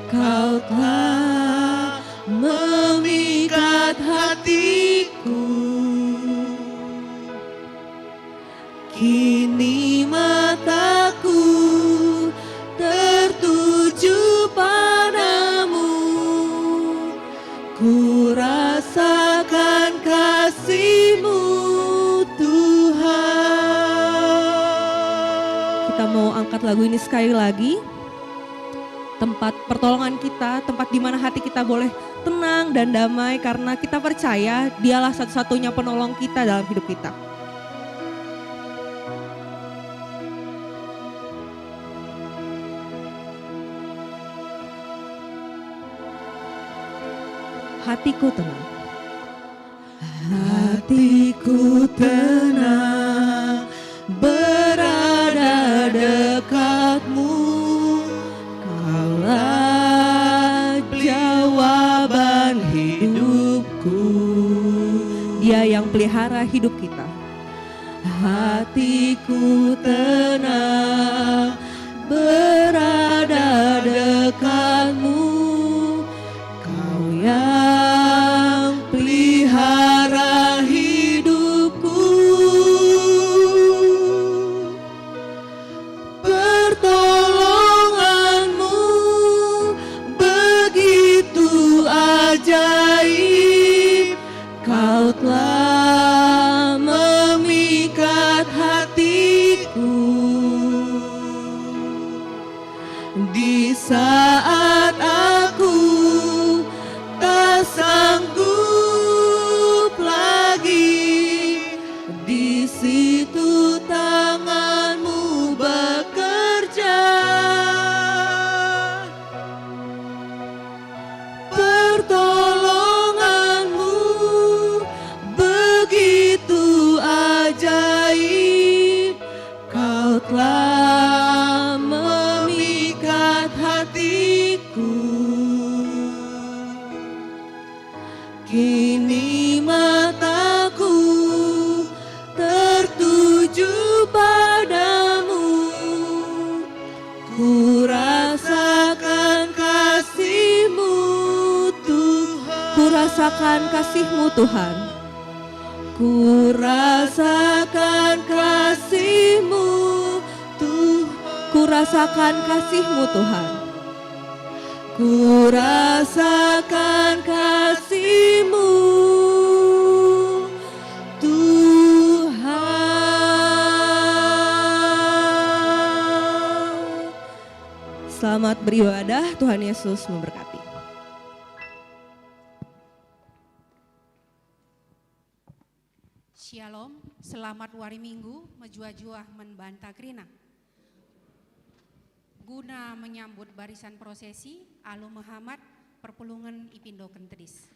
Kau telah memikat hatiku. Kini mataku tertuju padamu. Ku rasakan kasih-Mu Tuhan. Kita mau angkat lagu ini sekali lagi. Tempat pertolongan kita, tempat di mana hati kita boleh tenang dan damai karena kita percaya Dialah satu-satunya penolong kita dalam hidup kita. Hatiku tenang. Hatiku tenang berada dekat-Mu. Kaulah jawaban hidupku. Dia yang pelihara hidup kita. Hatiku tenang berada dekat-Mu. Kau yang pelihara hidupku. Pertolongan-Mu begitu ajaib. Kau telah memikat hatiku. Di saat aku tak sanggup lagi, di situ tangan-Mu bekerja. Pertolongan-Mu begitu ajaib. Kau telah memikat hatiku. Kini mataku tertuju padamu. Ku rasakan kasih-Mu Tuhan. Ku rasakan kasih-Mu Tuhan. Ku rasakan kasih-Mu Tuhan. Ku rasakan kasih-Mu Tuhan. Ku rasakan kasih-Mu Tuhan. Selamat beribadah, Tuhan Yesus memberkati. Shalom, selamat wari minggu, menjua-jua membanta krina. Guna menyambut barisan prosesi, Alu Muhammad, Perpulungan Ipindo Kentris.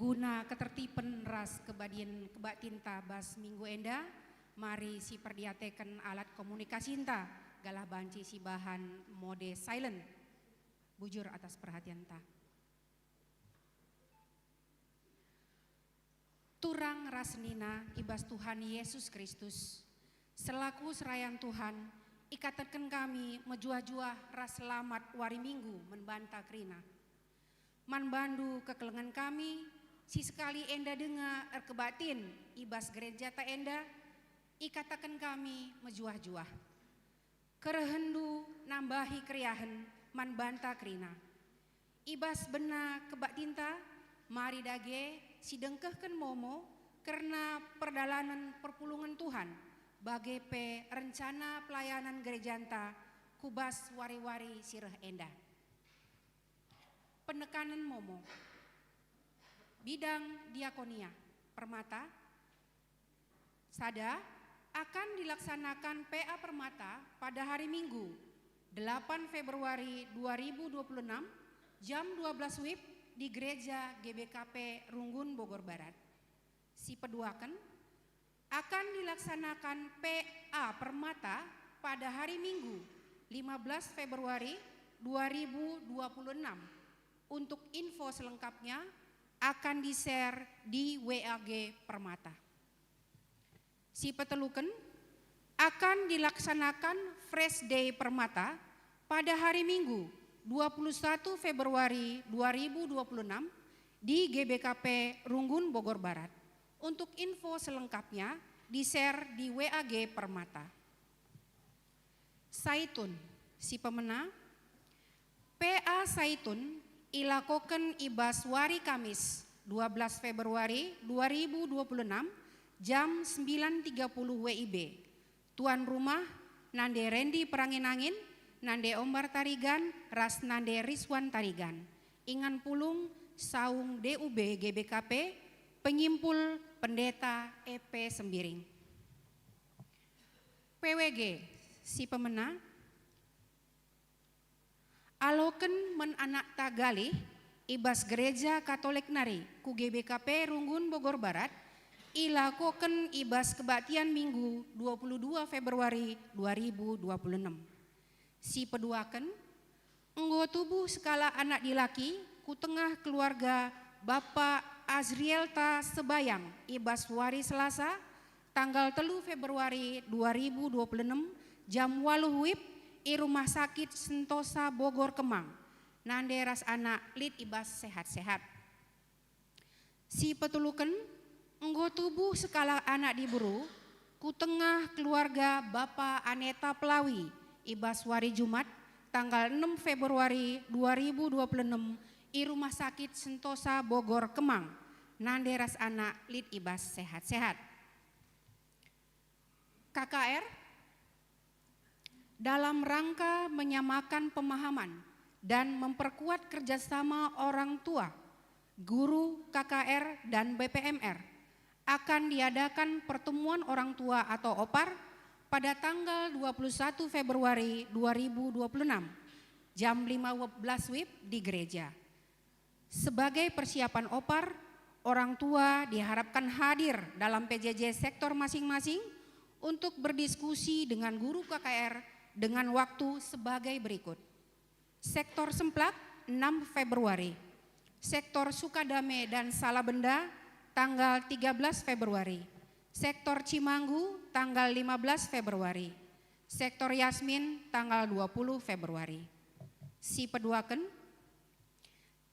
Guna ketertiban ras kebadian kebatinta bas minggu enda, mari si perdiateken alat komunikasi inta, galah banci si bahan mode silent. Bujur atas perhatian ta. Turang rasnina ibas Tuhan Yesus Kristus, selaku serayan Tuhan, ikatakan kami menjua-jua ras selamat wari minggu membanta krina. Man bandu kekelengan kami, si sekali enda dengar erkebatin ibas gereja ta enda, ikatakan kami menjua-jua. kerehendu nambahi kriahen man banta krina. Ibas bena kebak tinta, mari dage sidengkehken momo karena perdalanan perpulungan Tuhan bagi pe rencana pelayanan gerejanta kubas wari-wari sireh endah. Penekanan momo, bidang diakonia, permata, sada akan dilaksanakan PA Permata pada hari Minggu 8 Februari 2026 jam 12 WIB di Gereja GBKP Runggun Bogor Barat. Si peduaken akan dilaksanakan PA Permata pada hari Minggu 15 Februari 2026. Untuk info selengkapnya akan di-share di WAG Permata. Si peteluken akan dilaksanakan Fresh Day Permata pada hari Minggu 21 Februari 2026 di GBKP Runggun Bogor Barat. Untuk info selengkapnya di-share di WAG Permata. Saitun, si pemena, PA Saitun ilakoken ibas wari Kamis 12 Februari 2026 jam 9.30 WIB. Tuan rumah Nande Rendi Peranginangin, Nande Ombar Tarigan, Ras Nande Riswan Tarigan. Ingan pulung saung DUB GBKP, penyimpul pendeta EP Sembiring. PWG, si pemena, aloken men anak tagalih ibas gereja Katolik Nari ku GBKP Runggun Bogor Barat ilakoken ibas kebaktian Minggu 22 Februari 2026. Si peduaken enggo tubuh skala anak dilaki ku tengah keluarga Bapak Azrielta Sebayang ibas wari Selasa tanggal 3 Februari 2026 jam 8 WIB i Rumah Sakit Sentosa Bogor Kemang. Nande ras anak lid ibas sehat-sehat. Si petuluken enggo tubuh skala anak diburu ku tengah keluarga Bapak Aneta Pelawi ibas wari Jumat tanggal 6 Februari 2026 i Rumah Sakit Sentosa Bogor Kemang. Nande ras anak lid ibas sehat-sehat. KKR dalam rangka menyamakan pemahaman dan memperkuat kerjasama orang tua, guru KKR dan BPMR akan diadakan pertemuan orang tua atau OPAR pada tanggal 21 Februari 2026 jam 15 WIB di gereja. Sebagai persiapan OPAR, orang tua diharapkan hadir dalam PJJ sektor masing-masing untuk berdiskusi dengan guru KKR dengan waktu sebagai berikut. Sektor Semplak 6 Februari, Sektor Sukadame dan Salabenda tanggal 13 Februari, Sektor Cimanggu tanggal 15 Februari, Sektor Yasmin tanggal 20 Februari. Si peduaken,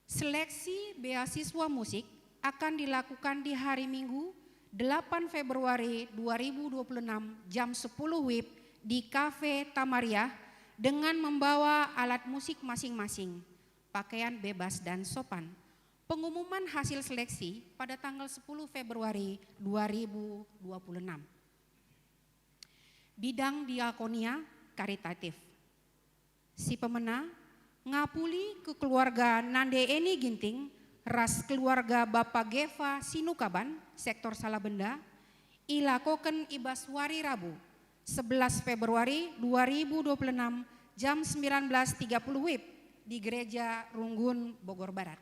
seleksi beasiswa musik akan dilakukan di hari Minggu 8 Februari 2026 jam 10 WIB di Cafe Tamariah dengan membawa alat musik masing-masing, pakaian bebas dan sopan. Pengumuman hasil seleksi pada tanggal 10 Februari 2026. Bidang diakonia karitatif. Si pemena ngapuli ke keluarga Nande Eni Ginting, ras keluarga Bapak Geva Sinukaban, sektor Salabenda, ilakoken ibas wari Rabu 11 Februari 2026 jam 19.30 WIB di Gereja Runggun Bogor Barat.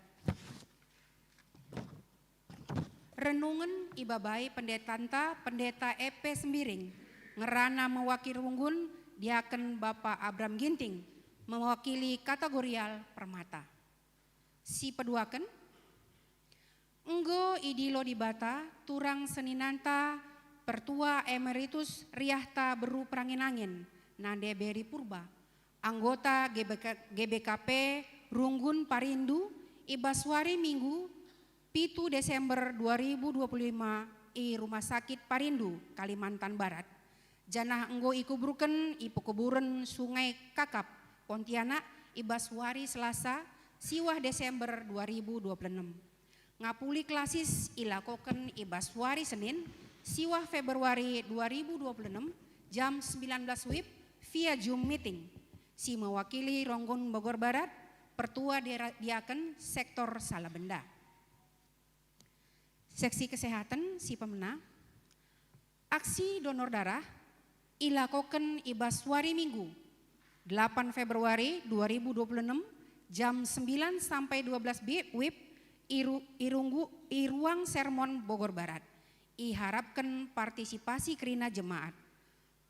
Renungan ibabai pendetanta pendeta EP Sembiring ngerana mewakili Runggun diaken Bapak Abram Ginting mewakili kategorial Permata. Si peduaken enggo idilo dibata turang seninanta Pertua Emeritus Riahta Beru Peranginangin Nande Beri Purba, anggota GBKP Runggun Parindu ibaswari Minggu 7 Desember 2025 i Rumah Sakit Parindu, Kalimantan Barat. Janah enggo ikubruken ipukuburen Sungai Kakap, Pontianak, Ibaswari Selasa, siwah Desember 2026. Ngapuli klasis ilakoken Ibaswari Senin, siwah Februari 2026, jam 19 WIB via Zoom meeting. Si mewakili Ronggon Bogor Barat, Pertua Diaken Sektor Salabenda. Seksi Kesehatan si pemenang. Aksi donor darah ilakoken Ibaswari Minggu 8 Februari 2026 jam 9 sampai 12 WIB Iruang Sermon Bogor Barat. Iharapkan partisipasi kerina jemaat.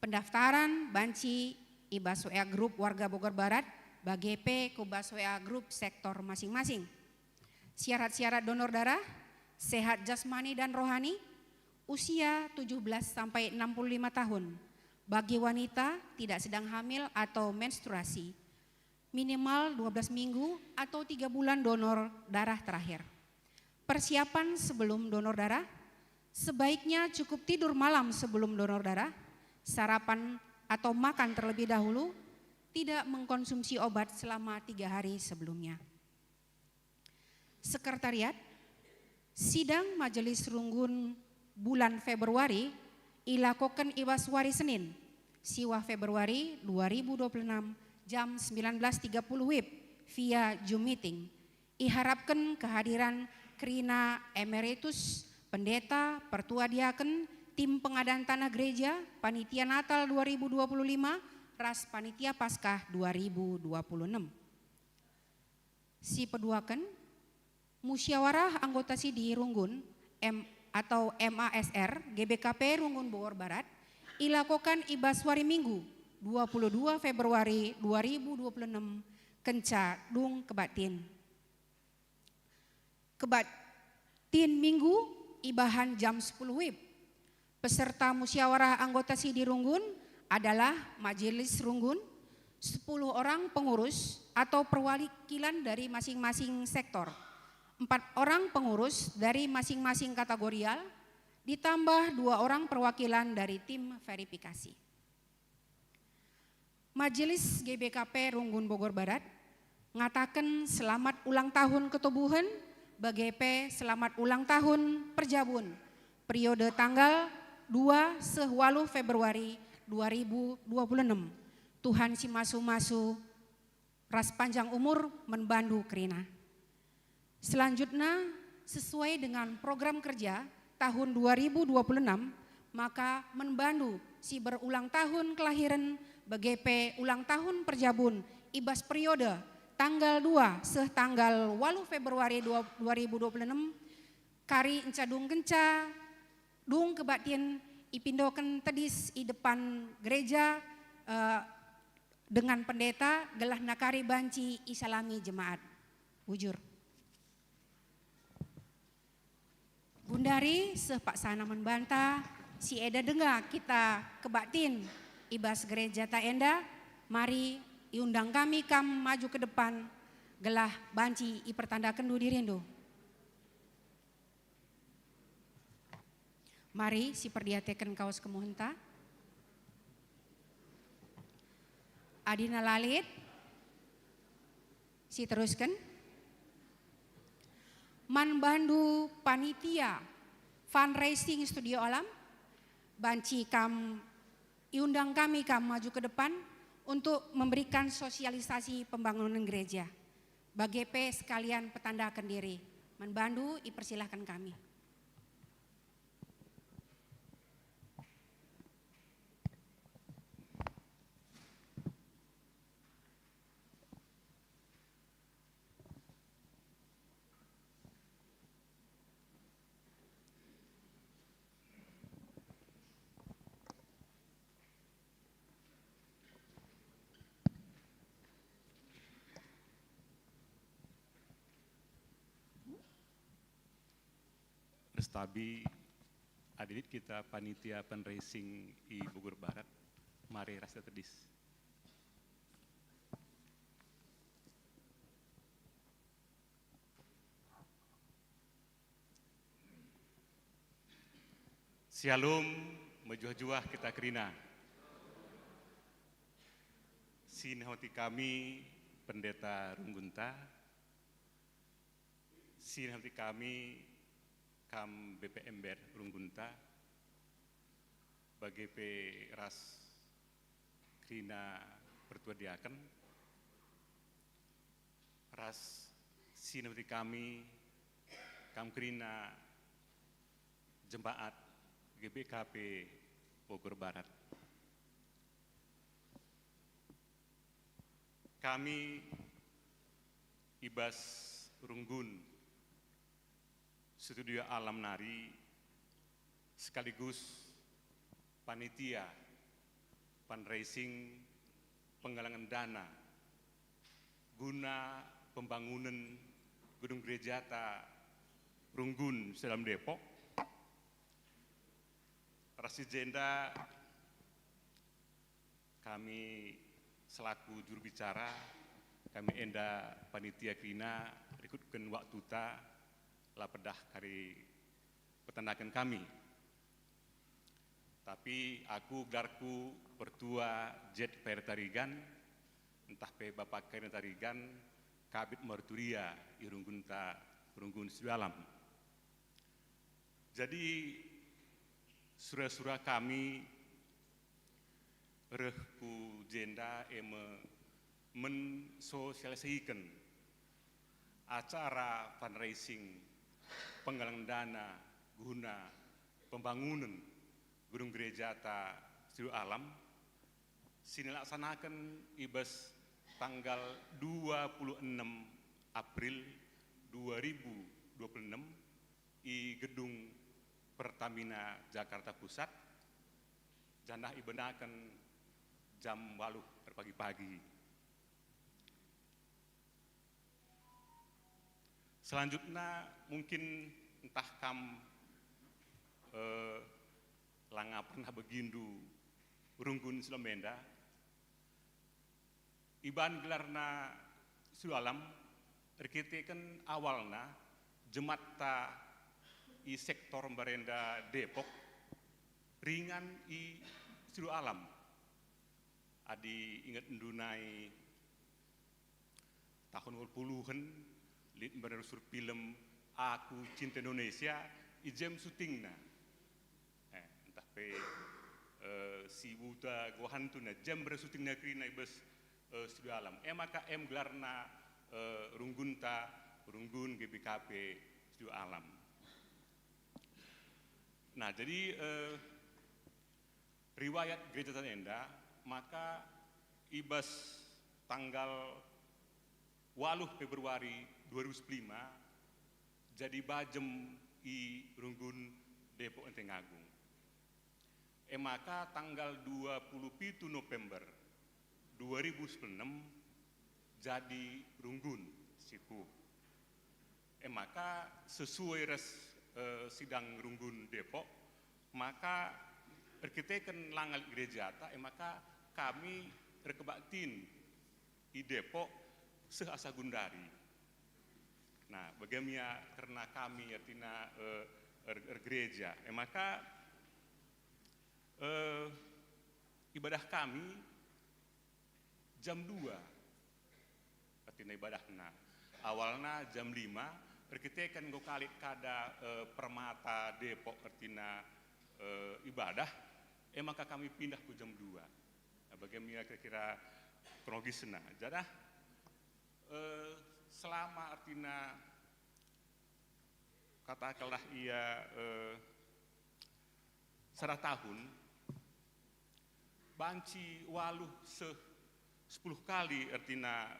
Pendaftaran banci Ibaswea Grup Warga Bogor Barat BGP ke Ibaswea Grup sektor masing-masing. Syarat-syarat donor darah, sehat jasmani dan rohani, usia 17 sampai 65 tahun. Bagi wanita tidak sedang hamil atau menstruasi, minimal 12 minggu atau 3 bulan donor darah terakhir. Persiapan sebelum donor darah, sebaiknya cukup tidur malam sebelum donor darah, sarapan atau makan terlebih dahulu, tidak mengkonsumsi obat selama 3 hari sebelumnya. Sekretariat, sidang Majelis Runggun bulan Februari ilakoken Ibaswari Senin, siwah Februari 2026 jam 19.30 WIB via Zoom meeting. Iharapkan kehadiran Krina Emeritus, Pendeta, Pertua Diaken, tim pengadaan tanah gereja, Panitia Natal 2025, Ras Panitia Paskah 2026. Si peduaken, musyawarah anggota Sidi Runggun atau MASR GBKP Runggun Bogor Barat ilakokan Ibaswari Minggu 22 Februari 2026 kenca dung kebatin. Kebatin Minggu ibahan jam 10 WIB. Peserta musyawarah anggota Sidi Runggun adalah Majelis Runggun, 10 orang pengurus atau perwakilan dari masing-masing sektor, 4 orang pengurus dari masing-masing kategorial, ditambah 2 orang perwakilan dari tim verifikasi. Majelis GBKP Runggun Bogor Barat ngatakan selamat ulang tahun ketubuhan, BGP selamat ulang tahun Perjabun, periode tanggal 2 Sehwalu Februari 2026. Tuhan si masu-masu ras panjang umur menbandu kerina. Selanjutnya, sesuai dengan program kerja tahun 2026, maka menbandu si berulang tahun kelahiran BGP ulang tahun Perjabun ibas periode tanggal 2 seh tanggal 8 Februari 2026 kari encadung kenca dung kebatin ipindoken tedis i depan gereja dengan pendeta gelah nakari banci isalami jemaat. Bujur. Gundari sepak sana membantah si eda dengar kita kebatin ibas gereja tak enda, mari iundang kami kam maju ke depan gelah banci ipertandakan du dirindu. Mari si perdiatekan kaos kemuhenta. Adina Lalit, si teruskan. Manbandu panitia fundraising Studio Alam, banci kam iundang kami kam maju ke depan untuk memberikan sosialisasi pembangunan gereja. BGP sekalian petandakan diri, manbandu ipersilahkan kami. Restabi hadirin kita panitia fundraising i Bogor Barat, mari rasa tedis. Shalom, mejuah-juah kita kerina. Sin hati kami Pendeta Runggunta, sin hati kami kam BP Ember Runggunta, bagi pe ras krina pertua diaken, ras sin hati kami kam krina jemaat GBKP Bogor Barat. Kami Ibas Runggun Studio Alam Nari sekaligus panitia fundraising penggalangan dana guna pembangunan Gedung Gerejata Runggun Selam Depok. Rasi Jenda kami selaku juru bicara, kami enda panitia krina ikutkan waktu ta lapedah kari petandakan kami. Tapi aku gelarku pertua Jet Per Tarigan, entah pe bapak kain Tarigan, kabit merturia irunggunta Runggun Sidalam. Jadi surah-surah kami rehku jenda mensosialisasikan acara fundraising penggalangan dana guna pembangunan Gedung Gerejata Studio Alam sinilaksanakan Ibas tanggal 26 April 2026 di Gedung Pertamina Jakarta Pusat. Janah ibenakan jam 8 pagi-pagi. Selanjutnya mungkin entah kam langa pernah begindu Runggun Silamenda. Iban gelarna Sualam rikitekan awalna jematta i sektor Barenda Depok ringan i Studio Alam. Adi ingat ndunai tahun 80-an lit berusur film Aku Cinta Indonesia i jam syutingna. Entah pe si buta gohantuna jam bersyutingna krina ibas Studio Alam. Maka gelarna Runggunta Runggun GBKP Studio Alam. Nah, jadi riwayat Gereja Tanenda maka Ibas tanggal 8 Februari 2005 jadi bajem i Runggun Depok Enteng Agung. Maka tanggal 27 November 2006 jadi Runggun Siku. Maka sesuai res sidang Runggun Depok maka berkitekan langal gerejata maka kami rekebaktin di Depok seasa gundari. Nah, bagaimana karena kami artinya gereja, maka ibadah kami jam 2 artinya ibadahna. Awalnya jam 5 berkitekan go kali kada Permata Depok artinya ibadah, maka kami pindah ke jam 2. Nah, bagaimana kira-kira kronologisnya. Jadi selama artinya katakanlah ia 100 tahun, banci waluh 10 kali artinya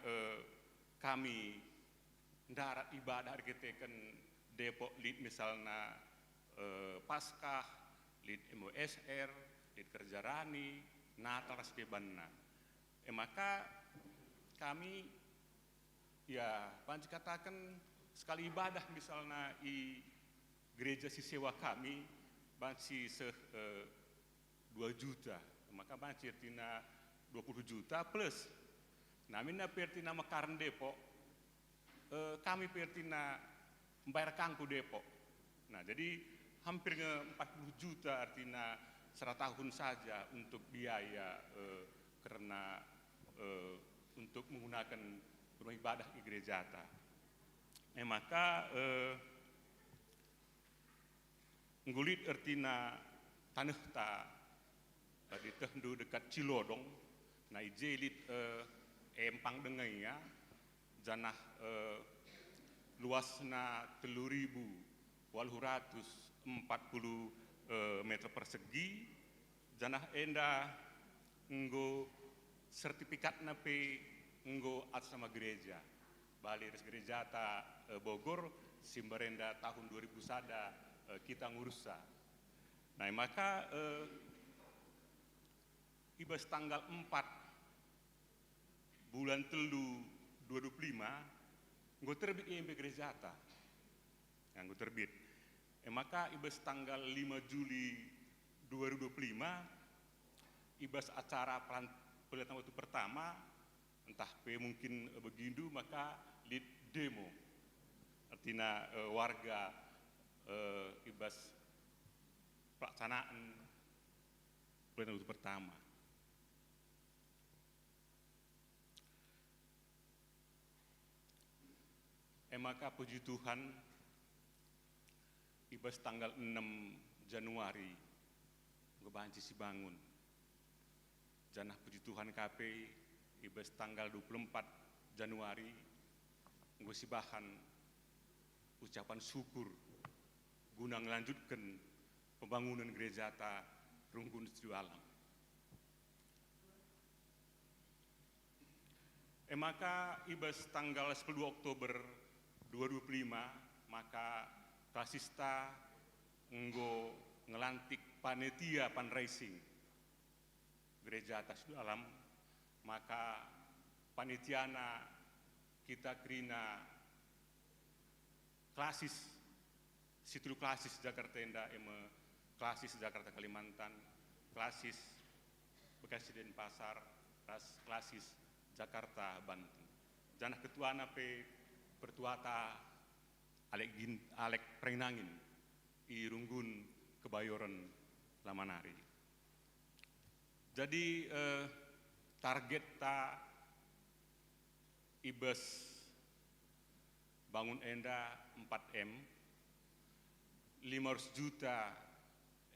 kami darat ibadah arketekan Depok lid misalnya Paskah, lid MOSR, lid Kerjarani, Natal Raskebanna. Maka kami ya panci katakan sekali ibadah misalnya di gereja sisewa kami banci 2 juta. Maka banci artinya 20 juta plus. Nah, minna pertina mekaran Depok kami pertina membayar kangku Depok. Nah, jadi hampir 40 juta artinya 100 tahun saja untuk biaya karena untuk menggunakan rumah ibadah di gereja ta. Maka ngulit ertina tanah ta di tehdu dekat Cilodong, na ijelit empang dengai ya, janah luasna 3.840 meter persegi, janah enda nggo sertifikat nape nggo atas nama gereja. Bali res gereja ta Bogor simbarenda tahun 2000 sada kita ngurusa. Nah maka ibas tanggal 4 bulan telu 2025 nggo terbit IMB gereja ta. Nggo terbit. Maka ibas tanggal 5 Juli 2025 ibas acara pelihatan waktu pertama, entah mungkin begindu, maka lead demo artinya warga ibas pelaksanaan pelihatan waktu pertama. Maka puji Tuhan ibas tanggal 6 Januari ngebanci si bangun. Janah puji Tuhan KP ibas tanggal 24 Januari ngosibahan ucapan syukur guna melanjutkan pembangunan gereja ta Runggun Studio Alam. Maka ibas tanggal 10 Oktober 2025 maka Klasista nggo ngelantik panitia fundraising gereja atas dalam, maka panitiana kita kerina klasis situ klasis Jakarta Enda klasis Jakarta Kalimantan, klasis Bekasi Denpasar, klasis Jakarta Banten. Janah ketua nape pertuata Alek Prenangin i Runggun Kebayoran Lamanari. Jadi target ta ibes bangun enda 4M 500 juta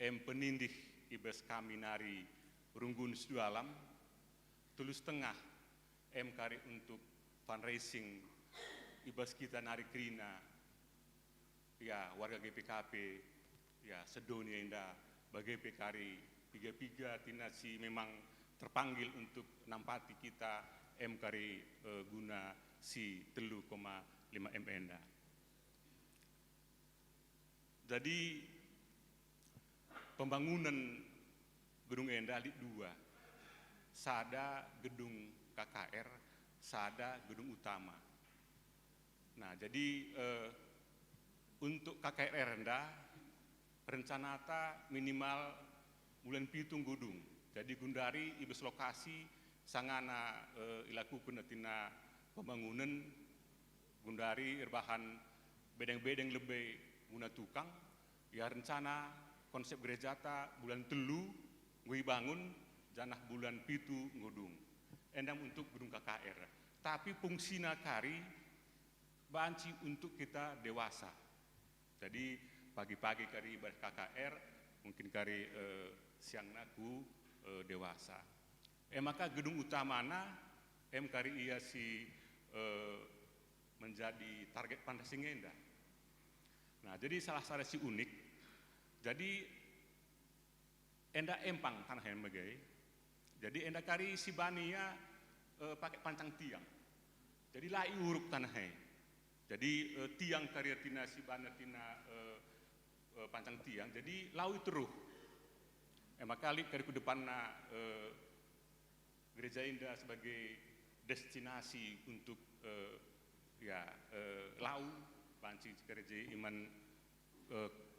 penindih ibes kami nari Runggun Studio Alam, tulus tengah kari untuk fundraising ibas kita nari krina ya warga GPKP ya sedonia indah bagi PKRI piga tinasi memang terpanggil untuk nampati kita kari guna si 3,5 M enda. Jadi pembangunan gedung enda di 2, sada gedung KKR, sada gedung utama. Nah jadi untuk KKR rendah rencanata minimal bulan pitung gudung. Jadi gundari ibes lokasi sangana ilakukan tina pembangunan gundari irbahan bedeng-bedeng lebih guna tukang ya rencana konsep gereja ta bulan telu ngui bangun janah bulan pitu ngudung endam untuk gedung KKR, tapi fungsina kari banci untuk kita dewasa. Jadi pagi-pagi kari ibadah KKR, mungkin kari siang naku dewasa. Maka gedung utamana kari ia si menjadi target fundraising enda. Nah jadi salah si unik. Jadi enda empang tanah yang bagai. Jadi enda kari si bania pakai pancang tiang. Jadi lai uruk tanah yang. Jadi tiang karya tina si bana tina pancang tiang, jadi lau teruh. Maka kali ke depan gereja indah sebagai destinasi untuk lau, banci gereja iman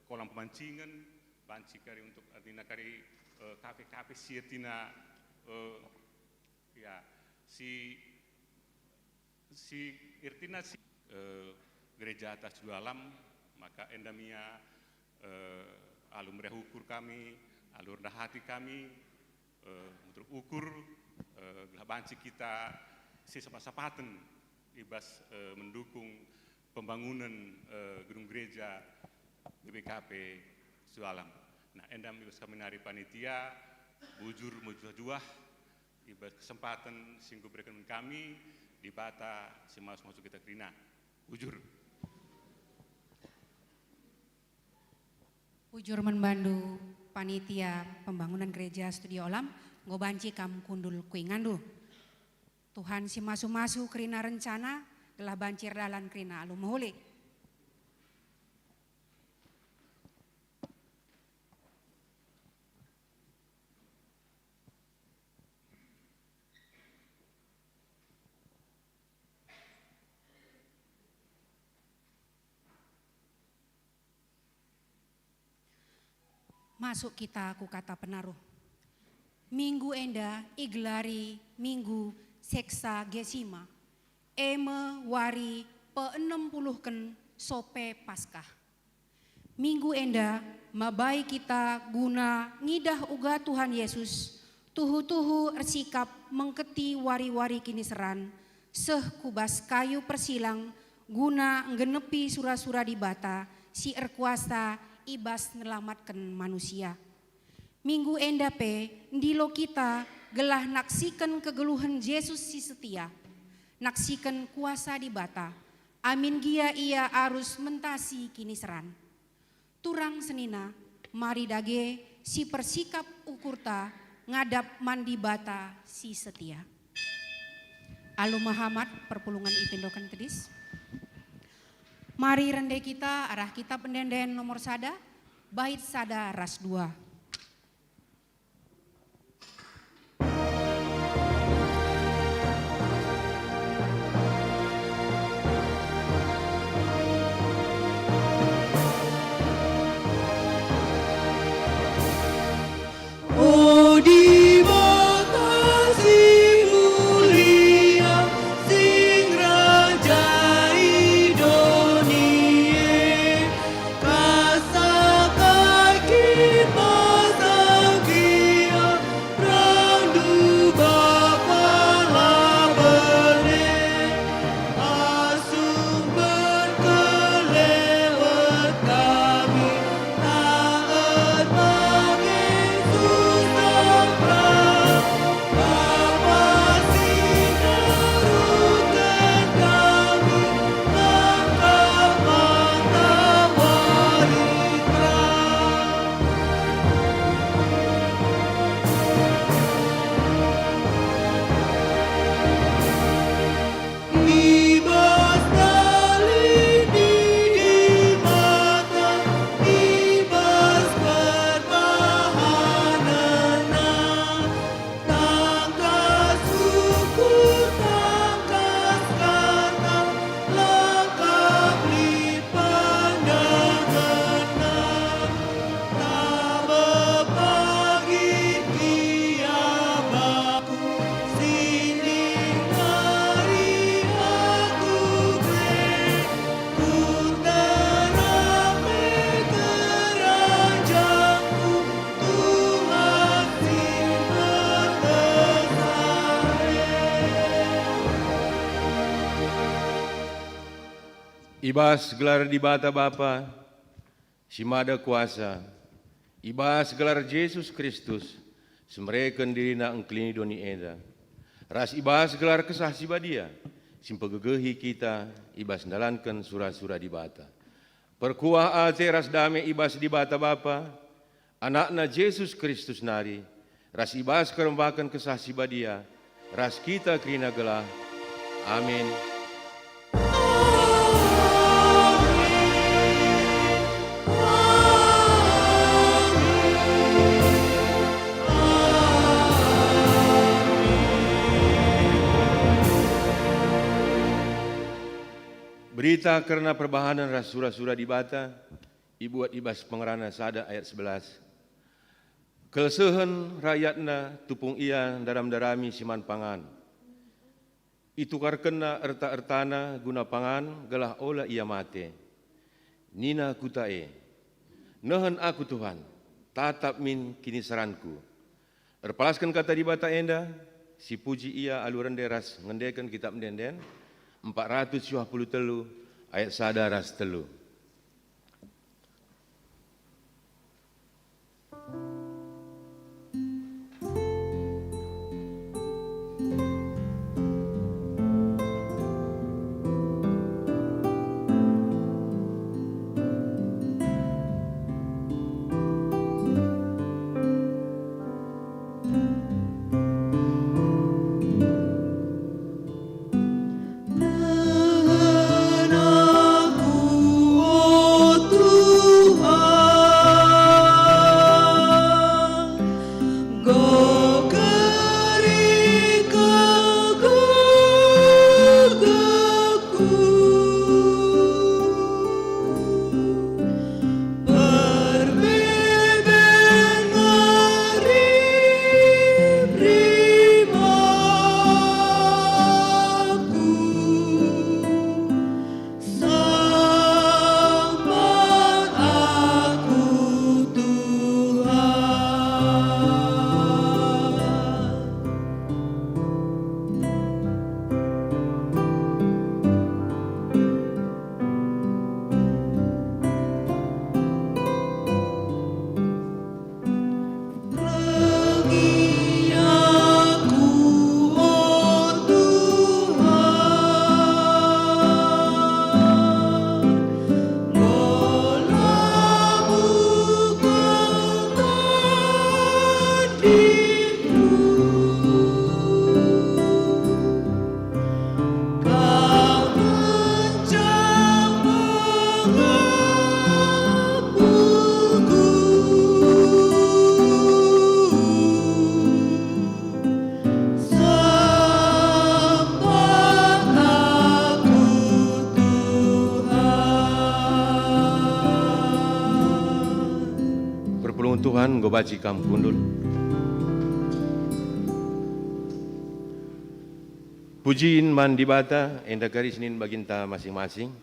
kolam pemancingan, banci kari untuk artinya kari kafe-kafe sietina si irtina si gereja atas dua alam, maka endamia alur hukur kami, alur hati kami untuk ukur banci kita sesapa-sapaten ibas mendukung pembangunan gedung gereja BPKP Sualam. Nah, endam ibas kami nari panitia bujur mujuah ibas kesempatan singgu berikan kami di bata masuk kita krina. Bujur. Bujur membantu panitia pembangunan gereja Studio Olam, ngobanci kam kundul kuingandu. Tuhan si masu-masu kerina rencana, gelah bancir dalan kerina alu mahuli. Masuk kita ku kata penaruh. Minggu enda iglari minggu seksa gesima. Eme wari pe-60 sope paskah. Minggu enda mabai kita guna ngidah uga Tuhan Yesus. Tuhu-tuhu ersikap mengketi wari-wari kini seran. Seh kubas kayu persilang guna nggenepi sura-sura di bata si erkuasa ibas nelamatkan manusia. Minggu endape ndilo kita gelah naksikan kegeluhan Yesus si setia. Naksikan kuasa di bata. Amin gia ia arus mentasi kini seran. Turang senina mari dage si persikap ukurta ngadap mandi bata si setia. Alu Muhammad perpulungan ipindokan tedis. Mari rende kita arah kita pendenden nomor sada, bait sada ras 2. Ibas gelar di bata Bapa, si mada kuasa. Ibas gelar Yesus Kristus, semreken dirina engklini doni eda. Ras ibas gelar kesah si badia, simpegegehi kita, ibas ndalankan surah-surah di bata. Perkuah ate ras dame ibas di bata Bapa, anakna Yesus Kristus nari, ras ibas kerembakan kesah si badia, ras kita kerina gelah. Amin. Berita karena perbahanan ras surah-surah di bata, ibuat ibas pengerana sada ayat 11. Kelesehen rakyatna tupung ia daram darami siman pangan. Itu karkena erta-ertana guna pangan gelah olah ia mate. Nina kutae, nehen aku Tuhan, tatap min kini saranku. Erpalaskan kata di bata enda, si puji ia aluran deras ngendekan kitab denden 473 ayat sadaras telu. Tuhan gobaci kam kundul. Pujiin man dibata enda garis nin baginta masing-masing.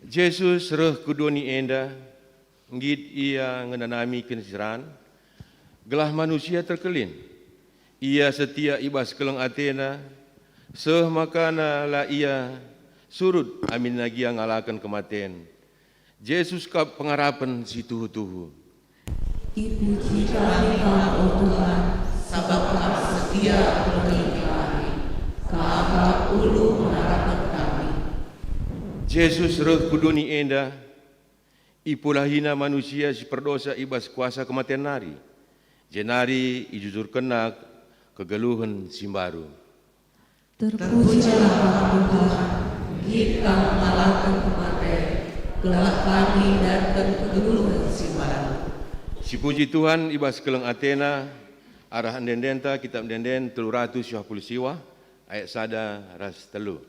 Jesus reh kudoni enda ngit ia ngenanami kensiran gelah manusia terkelin. Ia setia ibas keleng Athena seh makana la ia surut amin nagia ngalakan kematian. Yesus kap pengarapan si tuhu-tuhu. Dipuji kami Kau, oh Tuhan, sabab Kau setia menolong kami. Kau ulu mengharapkan kami. Yesus reh kuduni enda, ipulahina manusia si perdosa ibas kuasa kematian nari. Jenari ijujur kenak kegeluhan simbaru. Terpujilah Kau Tuhan, kita mengalahkan kematian, gelah kami datang kegeluhan simbaru. Si puji Tuhan ibas keleng Athena, arah dendenta kitab denden 370 siwa, ayat sada ras telu.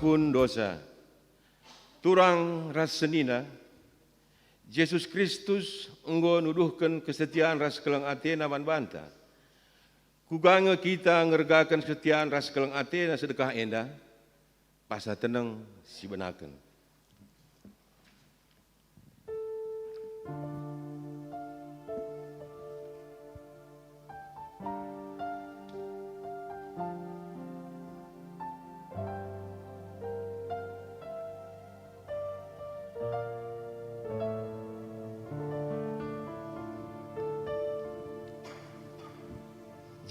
ampun dosa. Turang ras senina, Yesus Kristus enggo nuduhkan kesetiaan ras kelang Athena man banta. Kugange kita ngergakan kesetiaan ras kelang Athena sedekah enda, pasa tenang si benaken.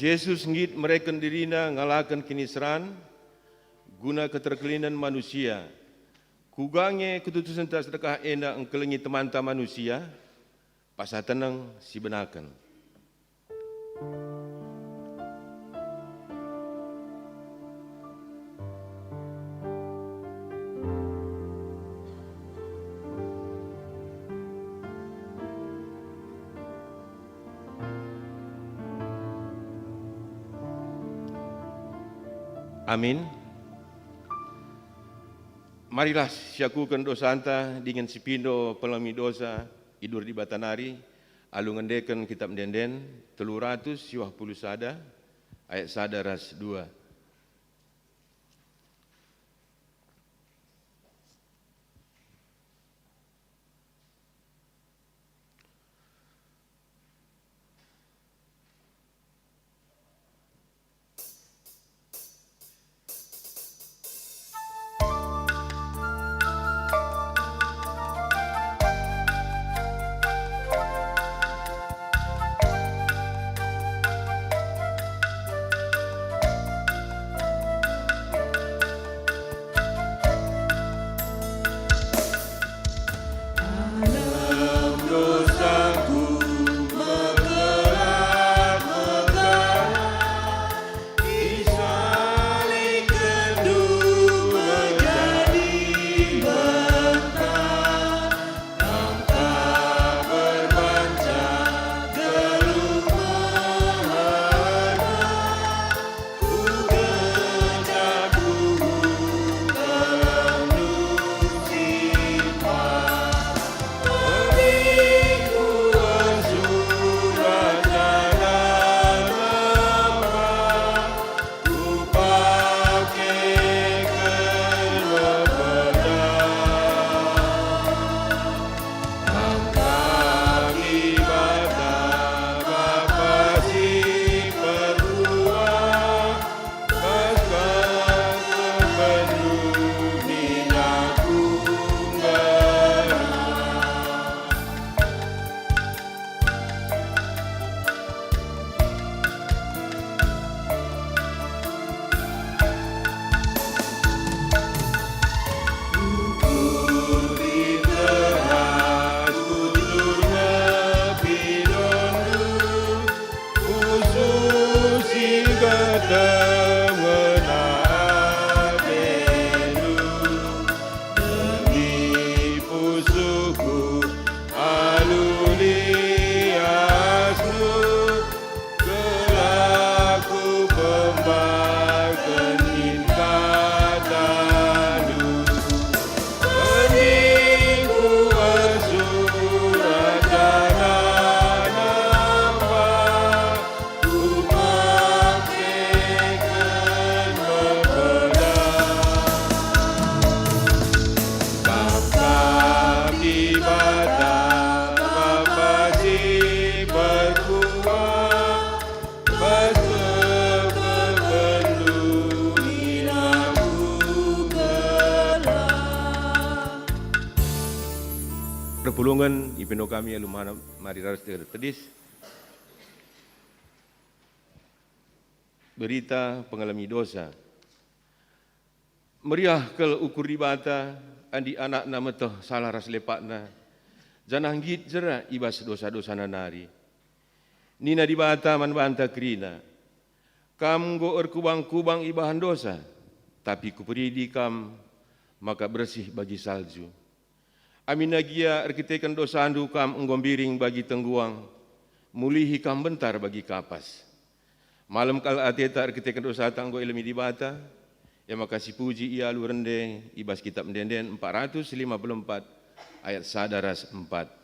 Yesus ngit mereken dirina ngalakan kinisran guna keterkelinan manusia. Kugange ketutusan tak sedekah enda engkelengi temanta manusia, pasah tenang si benakan. Amin. Marilah syakukan dosa anta dengan sipindo pelami dosa idur di batanari alu ngendeken kitab denden 300 siwah puluh sada ayat sada ras 2. Perpulungan ipendo kami alumana mari ras tedis. Berita pengalami dosa. Meriah kel ukur dibata andi anak nama toh salah ras lepakna. Janah git jera ibas dosa-dosa nanari. Nina dibata man banta krina. Kam go kubang-kubang ibahan dosa, tapi kuperidi kam maka bersih bagi salju. Aminagia arkitekan dosa andu kam enggombiring bagi tengguang, mulihi kam bentar bagi kapas. Malam kal ateta arkitekan dosa tanggo ilmi dibata, Ya makasih puji ia lu rende, ibas kitab mendenden 454 ayat sadaras 4.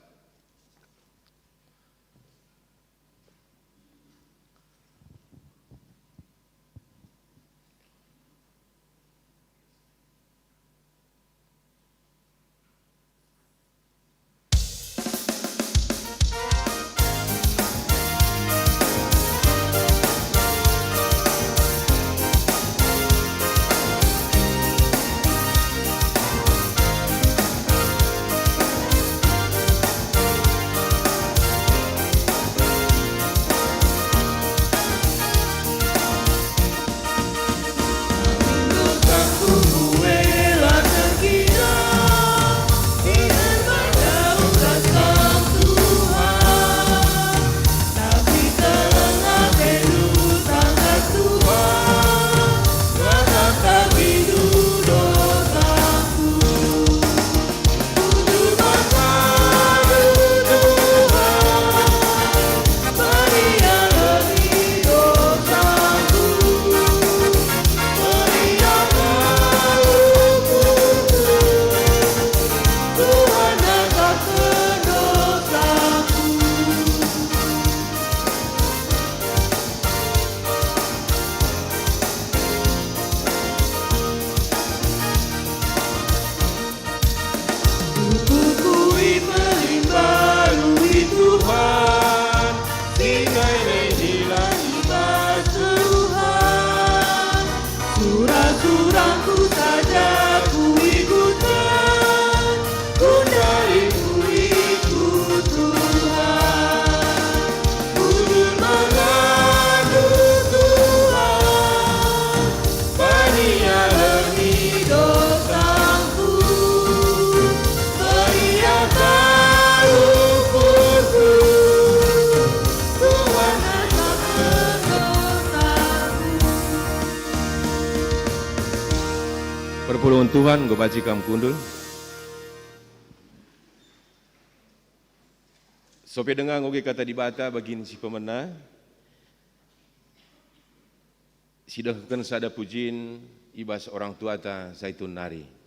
Perpuluhan Tuhan, gue baca kam kundul. Sopi dengar ngoge kata dibata bagin si pemena. Sidahkan sada pujin ibas orang tua ta Zaitun Nari.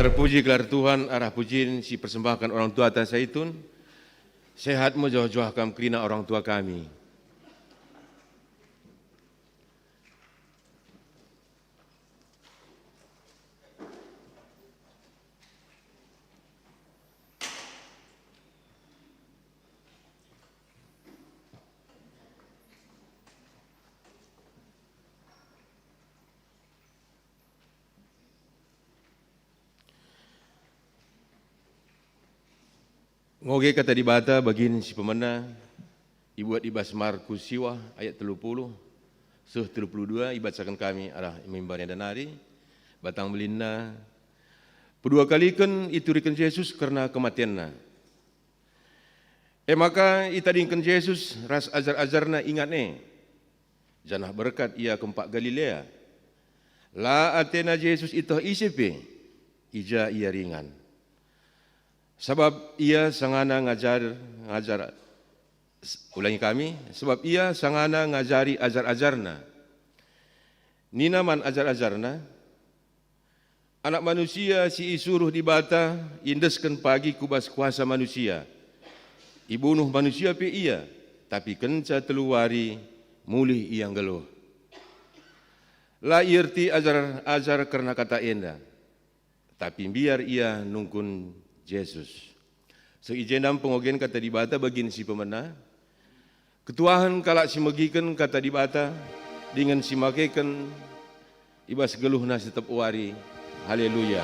Terpuji gelar Tuhan, arah pujian si persembahkan orang tua atas zaitun. Sehatmu jauh-jauh kam kerina orang tua kami. Ngoge kata dibata bagin si pemena ibuat ibas Markus siwa ayat 30 suh 32 ibacakan kami arah mimbarnya dan hari batang melinda kedua kali kan iturikan Yesus karena kematianna. Maka itadingkan Yesus ras ajar-ajarna ingat janah berkat ia kempak Galilea. La atena Yesus itu ICP ija ia ringan. Sebab ia sangana ngajar ulangi kami, sebab ia sangana ngajari ajar-ajarna. Nina man ajar-ajarna, anak manusia si isuruh dibata, indeskan pagi kubas kuasa manusia. Ibunuh manusia pe ia, tapi kenca teluwari mulih iang geluh. La irti ajar karena kata enda, tapi biar ia nungkun Yesus. Seijendam pengogen kata dibata bagin si pemena. Ketuahan kalak si megiken kata dibata dengan si makeken ibas geluhna setep wari. Haleluya.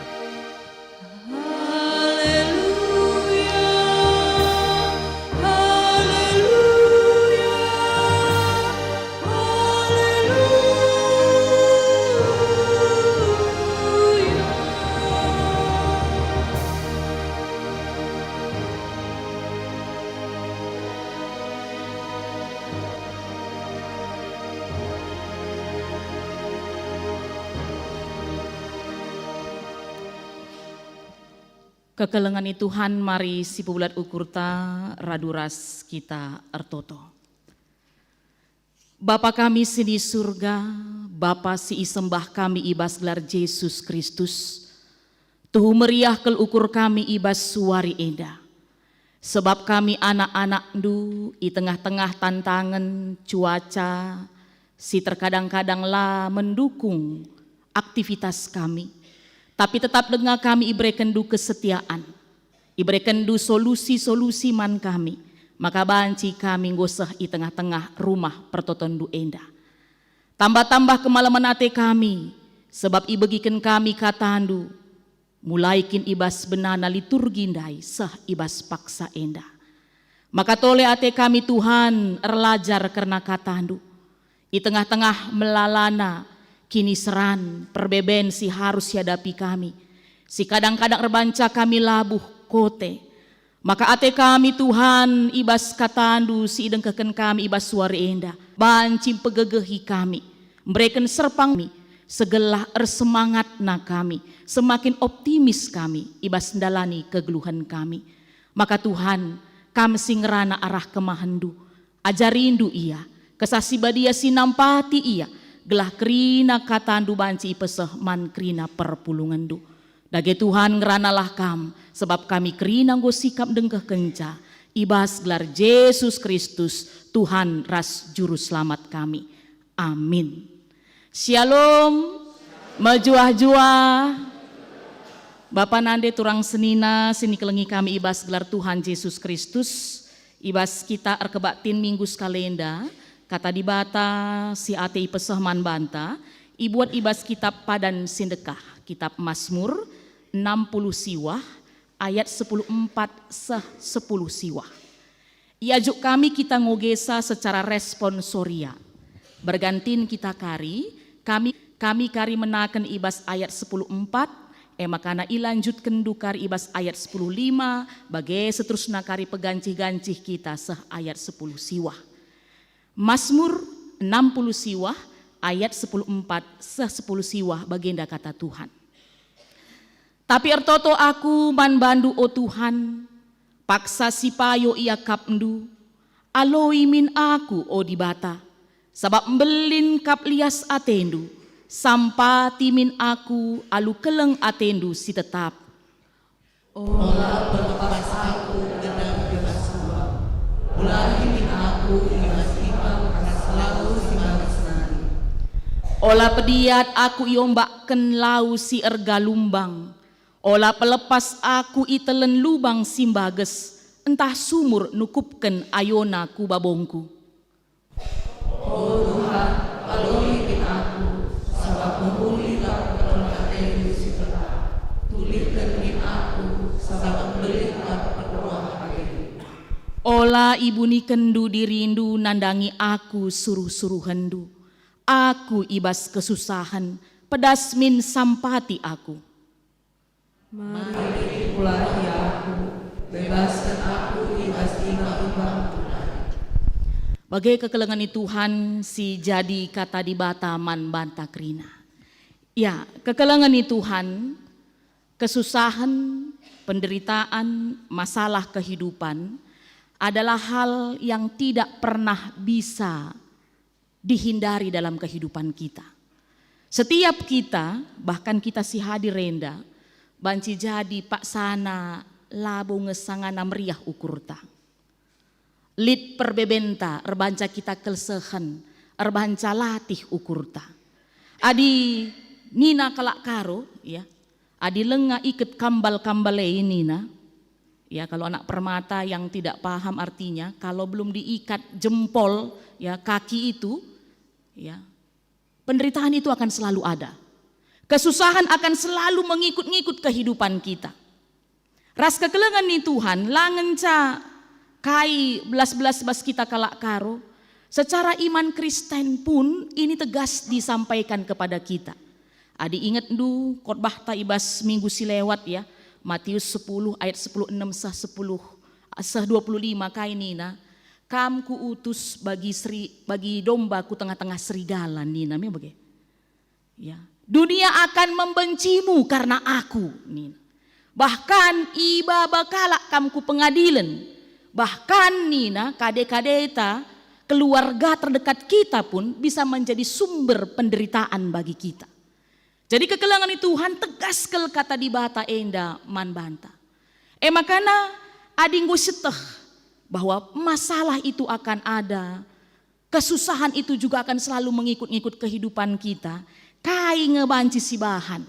Kekelengan Tuhan mari si pubulat ukurta raduras kita ertoto. Bapa kami di surga, Bapa si isembah kami ibas gelar Yesus Kristus. Tuhu meriah kel ukur kami ibas suari enda. Sebab kami anak-anak du i tengah-tengah tantangan cuaca si terkadang-kadang lah mendukung aktivitas kami. Tapi tetap dengar kami iberikan du kesetiaan, iberikan du solusi-solusi man kami, maka banci kami ngoseh i tengah-tengah rumah pertoton du enda. Tambah-tambah kemalaman ate kami, sebab ibegikan kami katandu, mulaikin ibas benana liturgindai seh ibas paksa enda. Maka tole ate kami Tuhan erlajar karena katandu, i tengah-tengah melalana, kini seran perbeben si harus hadapi kami. Si kadang-kadang rebanca kami labuh kote. Maka ate kami Tuhan ibas katandu si idengkeken kami ibas suari enda. Bancim pegegehi kami. Mereken serpang kami. Segelah ersemangat na kami. Semakin optimis kami ibas ndalani kegeluhan kami. Maka Tuhan kami singrana arah kemahendu. Ajarindu ia. Kesasibadia sinampati ia. Gelah krina katandu banci peseh man krina perpulungandu. Dage Tuhan ngeranalah kam, sebab kami krina nggo sikap dengkeh kenca. Ibas gelar Yesus Kristus, Tuhan ras juru selamat kami. Amin. Shalom, mejuah-juah. Bapa nande turang senina, sini kelengi kami ibas gelar Tuhan Yesus Kristus. Ibas kita erkebatin minggu skalenda. Kata dibata si ATI peseh man banta, ibuat ibas kitab padan sindekah, kitab Mazmur 60 siwah, ayat 10:4 seh 10 siwah. Iajuk kami kita ngogesa secara responsoria. Bergantin kita kami kari menaken ibas ayat 10:4, makana ilanjutkan dukar ibas ayat 10:5, bagai seterusnya kari pegancih-gancih kita seh ayat 10 siwah. Mazmur 60 siwah ayat 10:4 seh 10 siwah baginda kata Tuhan. Tapi ertoto aku man bandu o Tuhan, paksa si payo ia kapndu, aloi min aku o dibata, sabab mbelin kap lias atendu, sampati min aku alu keleng atendu si tetap, Olah pelepas aku gedang bebas suap. Ulah himpin aku ibas imam akan selalu simbang senari. Olah pediat aku iombakkan lau si erga lumbang. Olah pelepas aku itelen lubang simbages. Entah sumur nukupken ayona ku babongku. Oh Tuhan, kalau himpin aku, sabab memulihlah perlengkapan si petah. Tulihkan aku, sabab belilah perdoa hati. Ola ibu ni kendu dirindu nandangi aku suruh-suruh hendu. Aku ibas kesusahan, pedas min sampati aku. Mari mulai aku, bebaskan aku ibas imam-imam. Bagai kekelengan Tuhan si jadi kata di bataman banta krina. Ya, kekelengan Tuhan, kesusahan, penderitaan, masalah kehidupan adalah hal yang tidak pernah bisa dihindari dalam kehidupan kita. Setiap kita, bahkan kita si hadir renda, banci jadi pak sana labo ngesangana meriah ukurta. Lid perbebenta, erbanca kita kelsehan, erbanca latih ukurta. Adi nina kalak karo, ya. Adi lenga iket kambal-kambale nina. Ya, kalau anak permata yang tidak paham artinya, kalau belum diikat jempol, ya kaki itu, ya penderitaan itu akan selalu ada. Kesusahan akan selalu mengikut-ngikut kehidupan kita. Ras kekelengan ni Tuhan, langenca kai belas-belas bas kita kalak karo, secara iman Kristen pun ini tegas disampaikan kepada kita. Adi ingat du khotbah ta ibas minggu silewat ya, Matius 10 ayat 16 sah 25 kai nina, kam ku utus bagi domba ku tengah-tengah serigala nina, me bage. Ya, dunia akan membencimu karena aku nina. Bahkan iba bakalak kam ku pengadilan. Bahkan nina kade-kadeta keluarga terdekat kita pun bisa menjadi sumber penderitaan bagi kita. Jadi kekelangan Tuhan tegas kel kata di bata enda man banta. Makana adinggu seteh bahwa masalah itu akan ada. Kesusahan itu juga akan selalu mengikut-ngikut kehidupan kita. Kai ngebanci si bahan.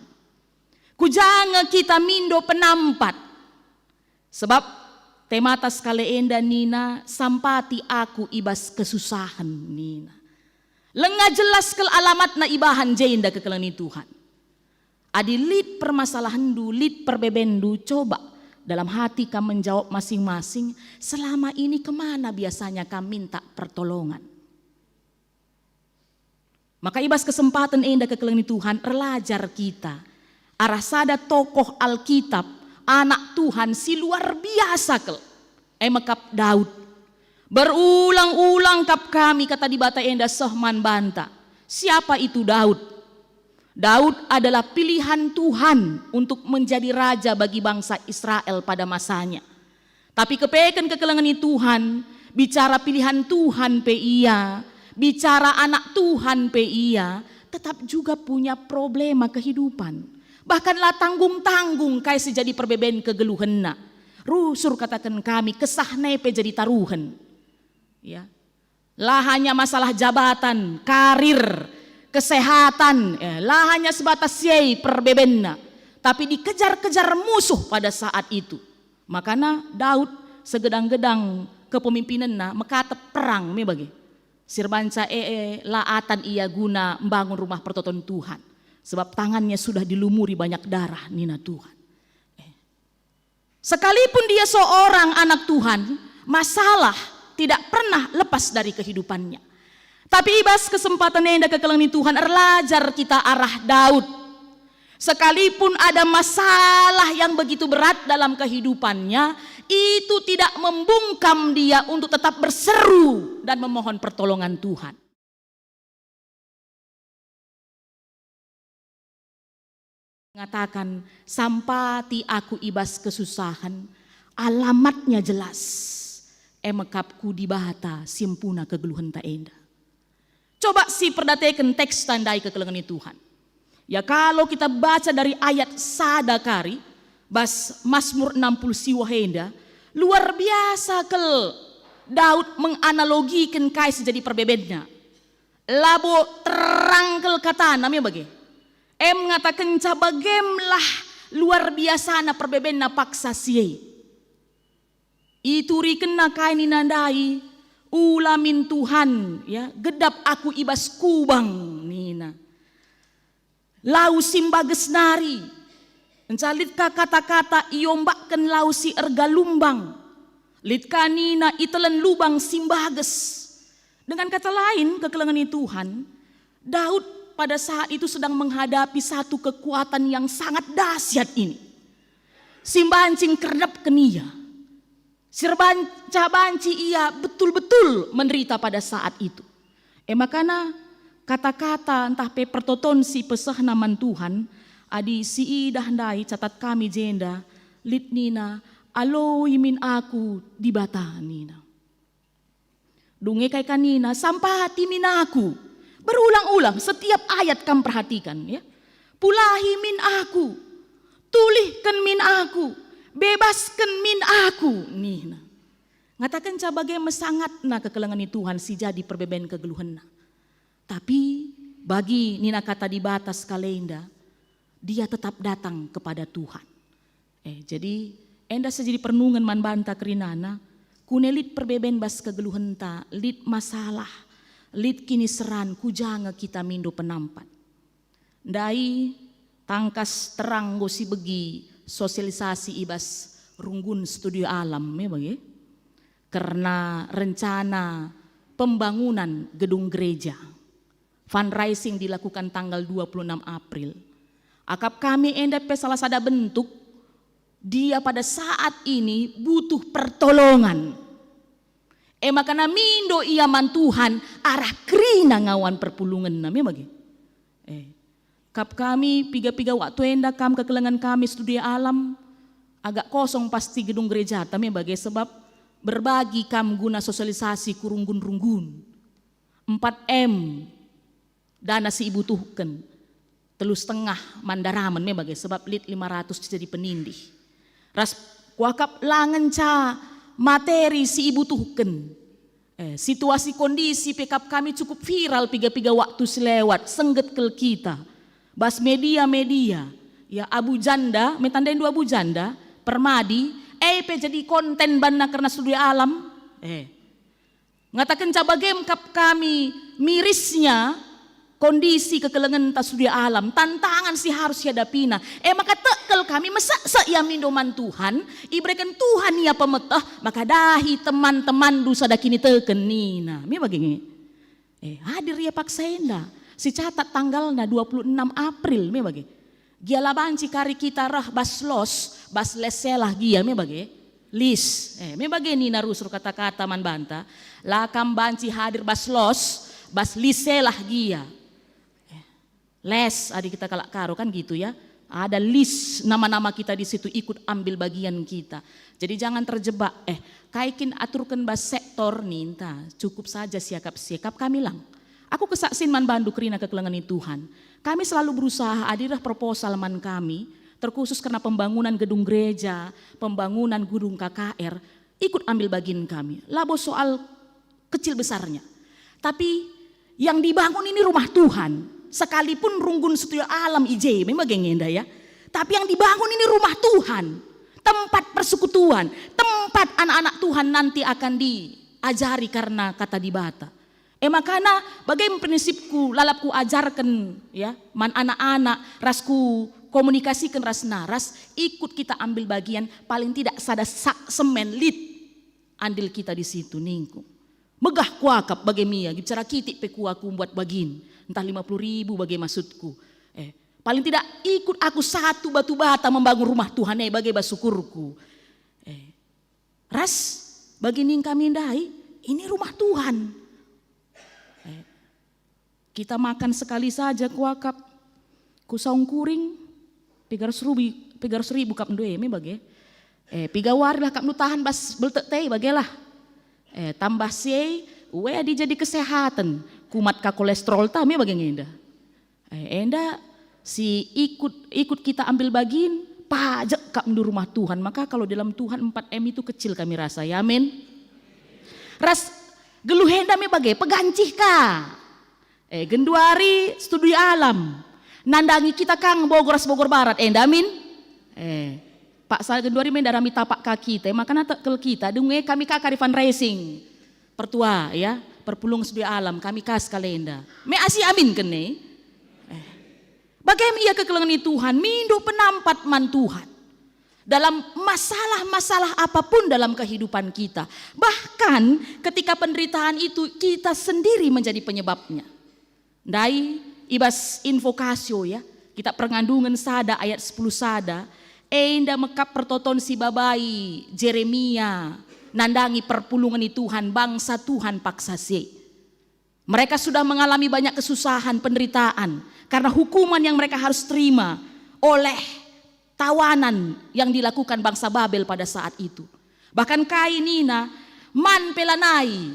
Kujanga kita mindo penampat. Sebab temata sekali enda nina sampati aku ibas kesusahan nina. Lengah jelas kel alamat na ibahan jenda kekelani Tuhan. Adi lid permasalahan du, lid perbebendu, coba dalam hati kamu menjawab masing-masing, selama ini kemana biasanya kamu minta pertolongan. Maka ibas kesempatan enda kekelani Tuhan, relajar kita. Arah sada tokoh Alkitab, anak Tuhan si luar biasa kel. Mekap Daud. Berulang-ulang kap kami kata di bata enda sohman banta. Siapa itu Daud? Daud adalah pilihan Tuhan untuk menjadi raja bagi bangsa Israel pada masanya. Tapi kepekan kekelengan Tuhan, bicara pilihan Tuhan pe iya, bicara anak Tuhan pe iya, tetap juga punya problema kehidupan. Bahkanlah tanggung-tanggung kayak sejadi perbeben kegeluhenna. Rusur katakan kami kesah nepe jadi taruhan. Ya. Lah hanya masalah jabatan, karir, kesehatan, lah hanya sebatas yei perbebenna. Tapi dikejar-kejar musuh pada saat itu. Makanya Daud segedang-gedang kepemimpinanna mekatep perang me bagi. Sirbanca laatan ia guna membangun rumah pertoton Tuhan. Sebab tangannya sudah dilumuri banyak darah nina Tuhan. Sekalipun dia seorang anak Tuhan, masalah tidak pernah lepas dari kehidupannya. Tapi ibas kesempatan yang kekelengan Tuhan, erlajar kita arah Daud. Sekalipun ada masalah yang begitu berat dalam kehidupannya, itu tidak membungkam dia untuk tetap berseru dan memohon pertolongan Tuhan. Mengatakan sampati aku ibas kesusahan, alamatnya jelas. Emekapku di bata simpuna kegeluhan tak enda. Coba si perdateken teks tandai kekelengan Tuhan. Ya kalau kita baca dari ayat sadakari, Bas Mazmur 60 siwahenda, luar biasa kel Daud menganalogikan kai sejadi perbebennya. Labo terang kel kata namanya bagi. Mengatakan cabagemlah luar biasa na perbebenna paksa siye. Itu rikena kai ninandai ulamin Tuhan ya, gedap aku ibas kubang nina. Lau simbages nari. Encalit ka kata-kata iyombakkan lau si erga lumbang. Lit kanina itelen lubang simbages. Dengan kata lain, kekelengan Tuhan, Daud pada saat itu sedang menghadapi satu kekuatan yang sangat dahsyat ini. Simbancing kerdap kenia. Sirbanca banci ia betul-betul menderita pada saat itu. Makana kata-kata entah pe pertoton si pesah naman Tuhan, adi si idah ndai catat kami jenda, lit nina, alo imin aku di bata nina. Dunge kai kanina sampah hati minaku. Berulang-ulang setiap ayat kamu perhatikan ya. Pulahi min aku. Tulihkan min aku. Bebaskan min aku. Nina. Ngatakan cabagai mesangat na kekelengan Tuhan si jadi perbeben kegeluhan. Tapi bagi nina kata di batas kalenda, dia tetap datang kepada Tuhan. Jadi enda sejadi pernungan man banta kerinana, kunelit perbeben bas kegeluhan ta, lit masalah, lit kini seran kujanga kita mindo penampat. Dai tangkas terang gosi begi sosialisasi ibas runggun studio alam ya bagi. Karena rencana pembangunan gedung gereja. Fundraising dilakukan tanggal 26 April. Akap kami endat pe salah sada bentuk dia pada saat ini butuh pertolongan. Makana mindo ia man Tuhan arah krina ngawan perpulungan namanya bagi. Kap kami piga-piga waktu enda kam kekelengan kami studi alam agak kosong pasti gedung gereja tamnya bagi sebab berbagi kam guna sosialisasi kurunggun-runggun. 4M dana si ibu tuhken. Telus tengah mandaraman me bagi sebab lit 500 jadi penindih. Ras kuakap langen ca materi si ibu tuhken. Situasi kondisi pekap kami cukup viral piga-piga waktu selewat sengget kel kita. Bas media-media ya Abu Janda, metandain dua Abu Janda, Permadi, pe jadi konten bana karena studi alam. Ngatakan cabagem kap kami mirisnya kondisi kekelengan tas studi alam, tantangan si harus hadapina. Maka tekel kami masa ya mindoman Tuhan, iberikan Tuhan ya pemetah, maka dahi teman-teman dosa dakini teken nina. Mi begini. Hadir ya paksaenda. Si catat tanggalnya 26 April mi bagi. Gia labanci kari kita rah baslos, bas leselah gia mi bagi. Lis. Mi bagi nina rusur kata-kata man banta. Lakam banci hadir baslos, bas liselah gia. Les adik kita kalak karo kan gitu ya. Ada list nama-nama kita di situ ikut ambil bagian kita. Jadi jangan terjebak. Kaikin aturkan bas sektor ninta. Cukup saja siakap kami lang. Aku kesaksin man bandu kerina kekelengan Tuhan. Kami selalu berusaha adirah proposal man kami. Terkhusus karena pembangunan gedung gereja, pembangunan gedung KKR. Ikut ambil bagian kami. Labo soal kecil besarnya. Tapi yang dibangun ini rumah Tuhan. Sekalipun runggun studio alam IJ, memang gengenda ya. Tapi yang dibangun ini rumah Tuhan. Tempat persekutuan. Tempat anak-anak Tuhan nanti akan diajari karena kata di bata. Makanya bagaimana prinsipku lalapku ajarkan ya. Man anak-anak rasku komunikasikan ras naras. Ikut kita ambil bagian paling tidak sada sak semen lit. Andil kita di situ ningku. Megah kuakap bagaimana bicara kitik peku aku buat bagin. Entah 50.000 bagai maksudku. Paling tidak ikut aku satu batu bata membangun rumah Tuhan bagai basukurku. Ras bagi ning kami ndai ini rumah Tuhan. Kita makan sekali saja kuakap. Kusaung kuring 300.000 kap ndoe me bagi. 3 wari lah kap nu tahan bas beltek teh bagelah. Tambah sei we adi jadi kesehatan. Kumat ka kolesterol ta me bagi ngenda. Enda si ikut kita ambil bagian pajak kak di rumah Tuhan. Maka kalau dalam Tuhan 4M itu kecil kami rasa, ya amin. Ras geluhenda me bagai pegancih ka. Genduari studi alam. Nandangi kita kang Bogor Bogor Barat, amin. Pak saya genduari me darami tapak kaki teh, makanya tekel kita dengue kami kakari fundraising. Pertua ya, perpulung studi alam kami kas kalenda. Me asi amin kene. Bagaimana ia kekelengan Tuhan, mindu penampat man Tuhan. Dalam masalah-masalah apapun dalam kehidupan kita. Bahkan ketika penderitaan itu kita sendiri menjadi penyebabnya. Dai ibas invokasio ya, kita perngandungan sada ayat 10 sada. Enda mekap pertoton si babai Jeremia nandangi perpulungan Tuhan, bangsa Tuhan paksasi. Mereka sudah mengalami banyak kesusahan, penderitaan karena hukuman yang mereka harus terima oleh tawanan yang dilakukan bangsa Babel pada saat itu. Bahkan kainina man pelanai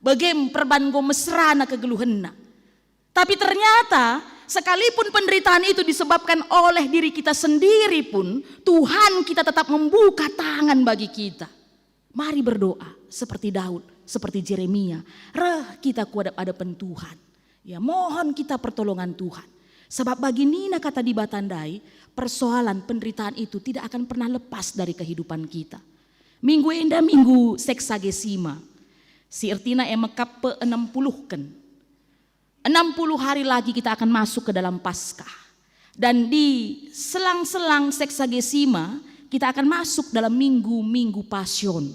begem perbango mesrana kegeluhenna. Tapi ternyata sekalipun penderitaan itu disebabkan oleh diri kita sendiri pun, Tuhan kita tetap membuka tangan bagi kita. Mari berdoa seperti Daud, seperti Jeremia. Kita kuadap-adapan Tuhan. Ya, mohon kita pertolongan Tuhan. Sebab bagi Nina kata di Batandai, persoalan penderitaan itu tidak akan pernah lepas dari kehidupan kita. Minggu enda minggu seksagesima. Si Ertina emekap pe-60 kan. 60 hari lagi kita akan masuk ke dalam Paskah. Dan di selang-selang seksagesima kita akan masuk dalam minggu-minggu Pasion.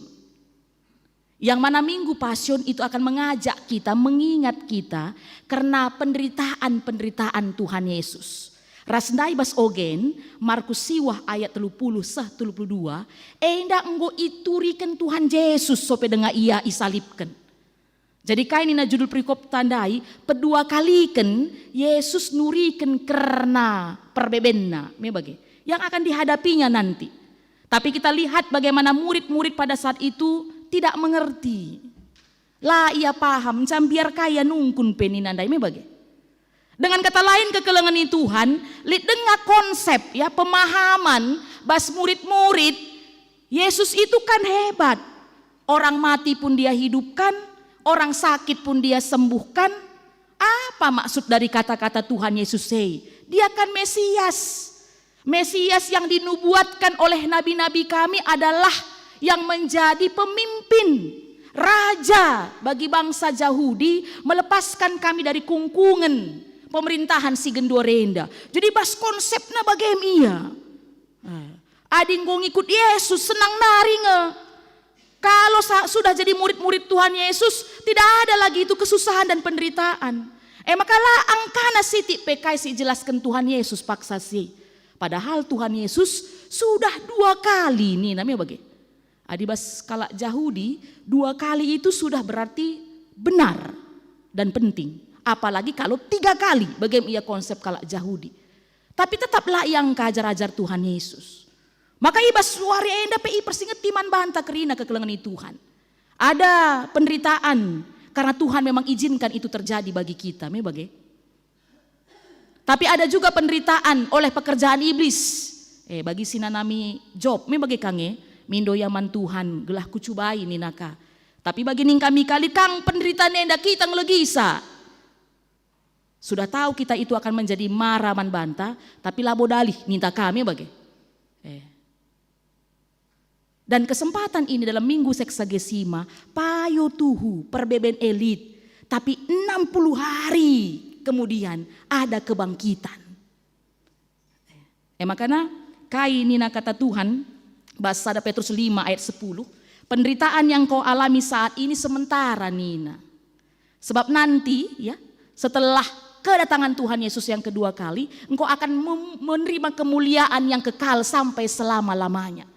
Yang mana minggu Pasion itu akan mengajak kita, mengingat kita karena penderitaan-penderitaan Tuhan Yesus. Rasndai bas ogen, Markus siwah ayat 30-32, enda enggo iturikan Tuhan Yesus sope dengan ia isalibkan. Jadi kainina judul perikop tandai, pedua kalikan Yesus nurikan karena perbebenna, yang akan dihadapinya nanti. Tapi kita lihat bagaimana murid-murid pada saat itu tidak mengerti. Lah ia paham, biar kaya nungkun peninandai bagai. Dengan kata lain kekelengan Tuhan, dengar konsep ya pemahaman bas murid-murid, Yesus itu kan hebat. Orang mati pun dia hidupkan, orang sakit pun dia sembuhkan. Apa maksud dari kata-kata Tuhan Yesus? Dia kan Mesias. Mesias yang dinubuatkan oleh nabi-nabi kami adalah yang menjadi pemimpin, raja bagi bangsa Yahudi, melepaskan kami dari kungkungan pemerintahan si Gendorenda. Jadi bas konsepnya bagaimana? Ading gong ikut Yesus senang naringe. Kalau sudah jadi murid-murid Tuhan Yesus, tidak ada lagi itu kesusahan dan penderitaan. Makalah angkana siti pekai si jelaskan Tuhan Yesus paksa si. Padahal Tuhan Yesus sudah 2 kali nih namanya bagaimana? Adibas kalak Yahudi 2 kali itu sudah berarti benar dan penting. Apalagi kalau 3 kali bagaimana ia konsep kalak Yahudi. Tapi tetaplah yang kajar-ajar Tuhan Yesus. Maka ibas suari enda pi persinget timan banta kerina kekelengan Tuhan. Ada penderitaan karena Tuhan memang izinkan itu terjadi bagi kita. Tapi ada juga penderitaan oleh pekerjaan iblis. Bagi sinanami Job, bagi kange. Mindo yaman Tuhan gelah kucubai ninaka. Tapi bagi ning kami kali kang penderitaan nenda kita ngelegisa. Sudah tahu kita itu akan menjadi maraman banta, tapi labo dalih minta kami bagi. Dan kesempatan ini dalam minggu seksagesima, payo tuhu perbeben elit. Tapi 60 hari kemudian ada kebangkitan. Makanya kainina kata Tuhan, bahasa Petrus 5 ayat 10, penderitaan yang kau alami saat ini sementara Nina. Sebab nanti ya setelah kedatangan Tuhan Yesus yang kedua kali, engkau akan menerima kemuliaan yang kekal sampai selama-lamanya.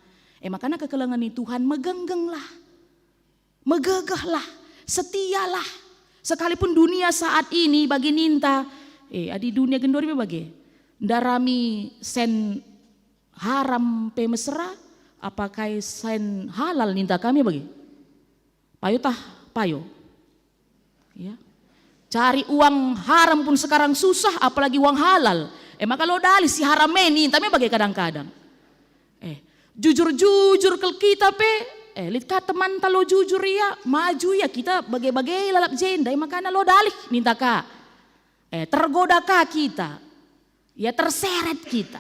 Makanya kekelengan Tuhan megenggenglah, megegahlah, setialah. Sekalipun dunia saat ini bagi ninta, adi dunia gendori bagi, darami sen haram pe mesra, apakah sen halal ninta kami bagi? Payo tah, payo. Ya. Cari uang haram pun sekarang susah, apalagi uang halal. Maka lo dali si haram ini, tapi bagi kadang-kadang. Jujur-jujur ke kita lit ka teman talo jujur ya, maju ya kita bagai-bagai lalap jenda, makanya lo dalih minta ka. Tergoda ka kita, ya terseret kita.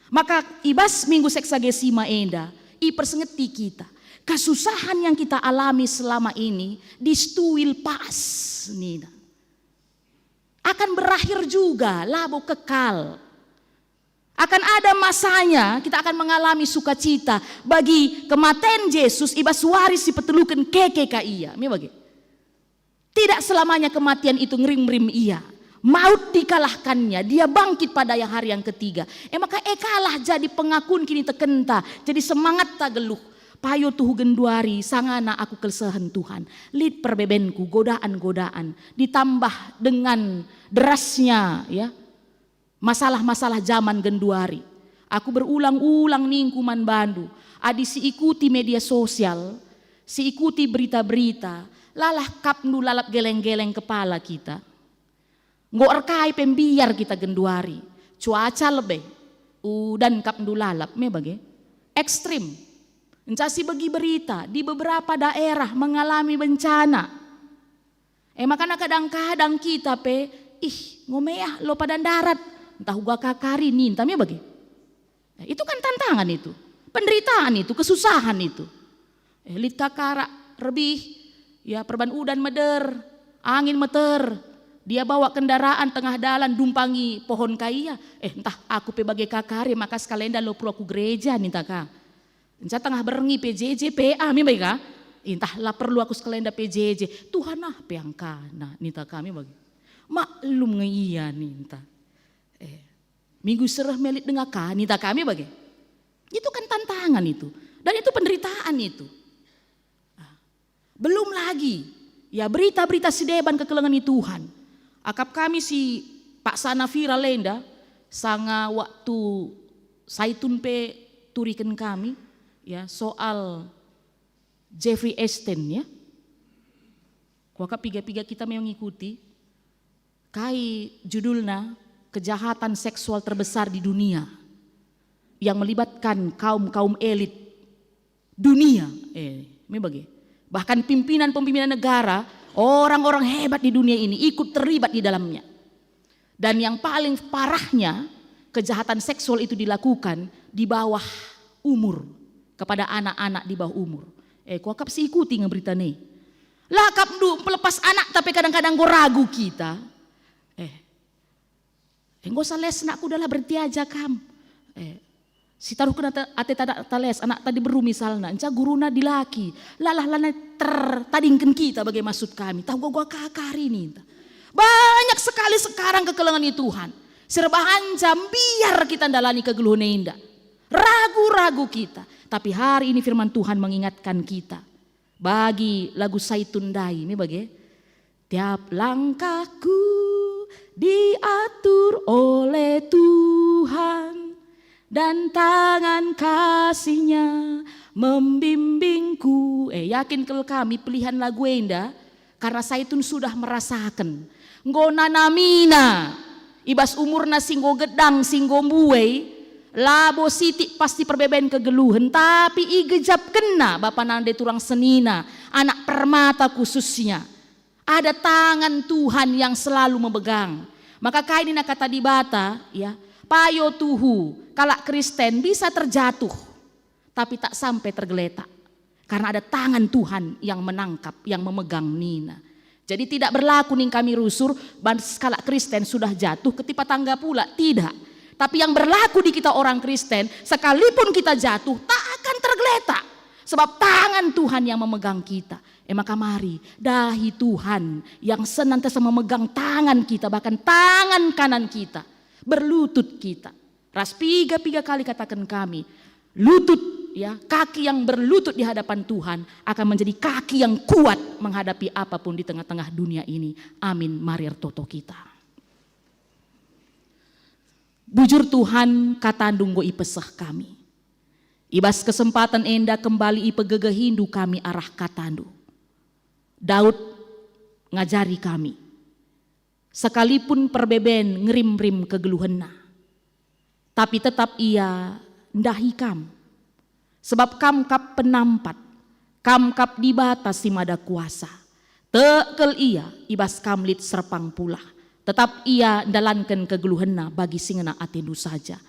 Maka ibas minggu seksagesima enda, persengeti kita. Kesusahan yang kita alami selama ini distuil pas nina. Akan berakhir juga, labo kekal. Akan ada masanya kita akan mengalami sukacita bagi kematian Yesus ibas waris si petelukan keke ka iya. Bagi. Tidak selamanya kematian itu ngerim-rim iya. Maut dikalahkannya, dia bangkit pada hari yang ketiga. Maka kalah jadi pengakuan kini tekenta, jadi semangat tak geluh. Payo tuhu genduari sangana aku kelsehan Tuhan. Lid perbebenku godaan-godaan ditambah dengan derasnya ya. Masalah-masalah zaman genduari. Aku berulang-ulang ningkuman bandu. Adi si ikuti media sosial, si ikuti berita-berita, lalah kapnu lalap geleng-geleng kepala kita. Ngok erkai pembiar kita genduari. Cuaca lebih. Dan kapnu lalap bagai ekstrim. Encasi bagi berita di beberapa daerah mengalami bencana. Makanya kadang-kadang kita ngomeah lo pada darat. Entah gua kakari nintamnya bagi. Itu kan tantangan itu. Penderitaan itu, kesusahan itu. Lit kakara lebih ya perban udan meder, angin meter. Dia bawa kendaraan tengah jalan dumpangi pohon kaya. Entah aku bagai kakari maka sekalian lo perlu aku gereja ninta ka. Entah tengah berengi PJJ PA mi baik ka. Entahlah perlu aku sekalian PJJ. Tuhan peangkana ninta kami bagi. Maklum ngeiya ninta. Minggu serah melit dengan nita kami bagi. Itu kan tantangan itu. Dan itu penderitaan itu. Belum lagi ya berita-berita sideban kekelengan Tuhan. Akap kami si Pak Sana viral lenda sanga waktu saitun turikan kami ya soal Jeffrey Epstein ya. Kuaka piga-piga kita mengikuti kai judulnya kejahatan seksual terbesar di dunia yang melibatkan kaum elit dunia. Bahkan pimpinan-pimpinan negara, orang-orang hebat di dunia ini ikut terlibat di dalamnya. Dan yang paling parahnya, kejahatan seksual itu dilakukan di bawah umur kepada anak-anak di bawah umur. Kuakap si ikuti ngeberita nih. Lakap du pelepas anak tapi kadang-kadang gue ragu kita. Enggak usah les nak aku dah berhenti aja kam. Si taruh kena ate tada les anak tadi beru misalnya, enca guruna dilaki. Lalah lana tertadingkan kita bagai maksud kami. Tahu gua kakari nih. Banyak sekali sekarang kekelengan Tuhan. Serba hancam biar kita dalani kegeluhan indah. Ragu-ragu kita. Tapi hari ini firman Tuhan mengingatkan kita. Bagi lagu Saitun Dai ini bagai tiap langkahku diatur oleh Tuhan dan tangan kasih-Nya membimbingku. Yakin kalau kami pilihan lagu enda karena Saitun sudah merasakan ngona namina ibas umurna singgo gedang singgo buwe labo siti pasti perbeben kegeluhan tapi igejap kena Bapak nande turang senina anak permata khususnya. Ada tangan Tuhan yang selalu memegang. Maka kain ini kata di bata ya, payo tuhu kalak Kristen bisa terjatuh tapi tak sampai tergeletak. Karena ada tangan Tuhan yang menangkap, yang memegang nina. Jadi tidak berlaku nih kami rusur kalak Kristen sudah jatuh ketipa tangga pula, tidak. Tapi yang berlaku di kita orang Kristen sekalipun kita jatuh tak akan tergeletak. Sebab tangan Tuhan yang memegang kita. Maka mari dahi Tuhan yang senantiasa memegang tangan kita, bahkan tangan kanan kita, berlutut kita. Ras piga kali katakan kami, lutut ya, kaki yang berlutut di hadapan Tuhan akan menjadi kaki yang kuat menghadapi apapun di tengah-tengah dunia ini. Amin. Mari toto kita. Bujur Tuhan katandung go ipesah kami. Ibas kesempatan enda kembali ipegege hindu kami arah katandu. Daud ngajari kami. Sekalipun perbeben ngerim-rim kegeluhenna. Tapi tetap ia ndahi kam. Sebab kam kap penampat, kam kap di bata si mada kuasa. Tekel ia ibas kamlit serpang pula. Tetap ia dalankan kegeluhenna bagi singena atendu saja.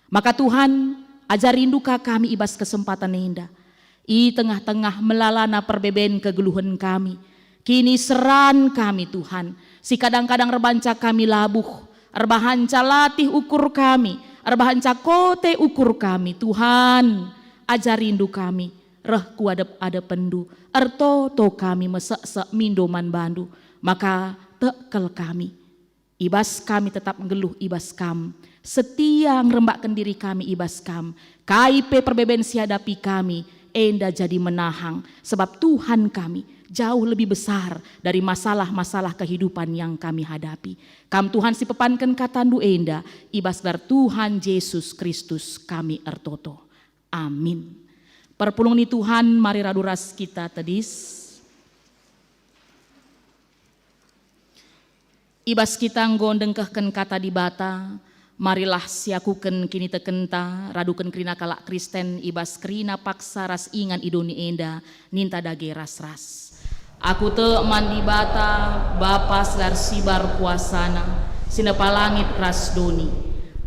Maka Tuhan ajarin duka kami ibas kesempatan nenda. I tengah-tengah melalana perbeben kegeluhan kami. Kini seran kami Tuhan. Si kadang-kadang rebanca kami labuh. Erbahanca latih ukur kami. Erbahanca kote ukur kami. Tuhan ajarin du kami. Reh kuadep-adep pendu. Ertoto kami mesek-sek mindoman bandu. Maka tekel kami. Ibas kami tetap ngeluh ibas kam. Setia ngerembakkan diri kami ibas kam. KIP perbeben sihadapi kami. Enda jadi menahang. Sebab Tuhan kami jauh lebih besar dari masalah-masalah kehidupan yang kami hadapi. Kam Tuhan si pepankan katandu enda. Ibas dar Tuhan Yesus Kristus kami ertoto. Amin. Perpulung ni Tuhan mari raduras kita tedis. Ibas kita nggondengkehken kata di bata, marilah siakuken kini tekenta, raduken krina kalak Kristen, ibas krina paksa ras ingan idoni enda, ninta dage ras-ras. Aku te mandi bata, bapa selar sibar puasana, sinepa langit ras doni.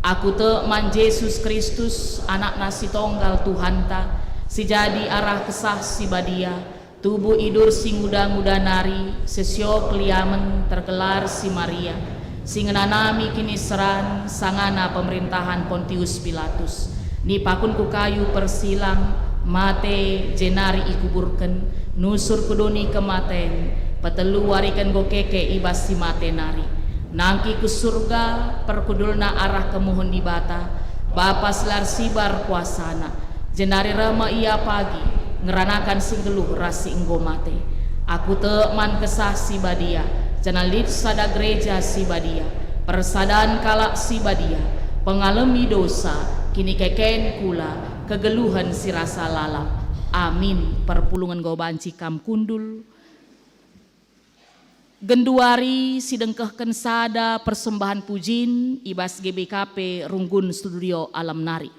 Aku te man Yesus Kristus, anak nasi tonggal Tuhanta, si jadi arah kesah si badia, tubuh idur si muda-muda nari, sesio keliamen tergelar si Maria, si ngenanami kini seran, sangana pemerintahan Pontius Pilatus, ni pakun ku kayu persilang, mate jenari ikuburken, nusur kudoni kematen, petelu warikan go keke ibas si mate nari, nangki ku surga, perkudulna arah kemuhun di bata, bapa selar sibar kuasana, jenari rama ia pagi, ngeranakan singgeluh rasi enggo mate. Aku te man kesah si badia, janalit sada gereja si badia, persadaan kalak si badia, pengalami dosa, kini keken kula, kegeluhan si rasa lalap. Amin. Perpulungan go banci kam kundul. Genduari sidengkehken sada persembahan pujin, ibas GBKP Runggun Studio Alam Nari.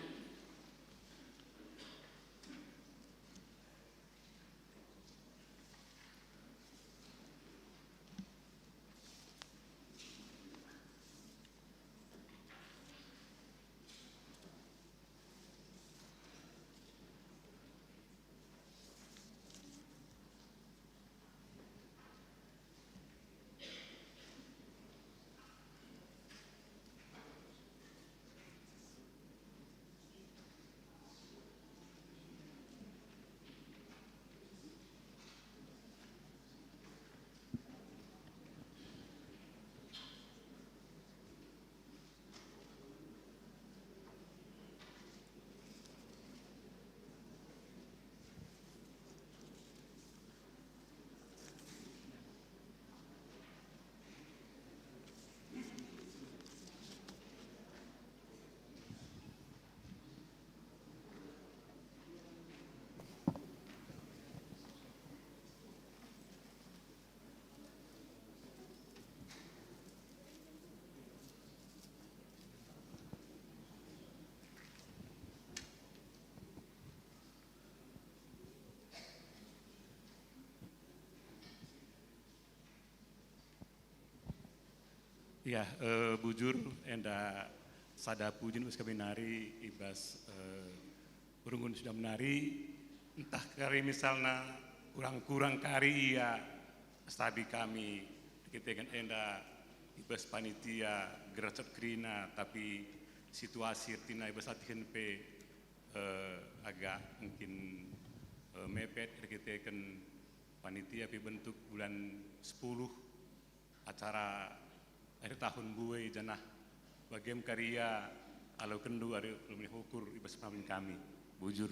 Ya, bujur enda sada pujin us kami nari ibas urungun sudah menari entah kari misalnya kurang-kurang kari ia stabi kami kita dengan enda ibas panitia geracap krina tapi situasi tina ibas latihan pe agak mungkin mepet kita kan panitia pi bentuk bulan 10 acara akhir tahun buai janah bagem karya alau kendu ada belum dihukur ibas pamimpin kami bujur.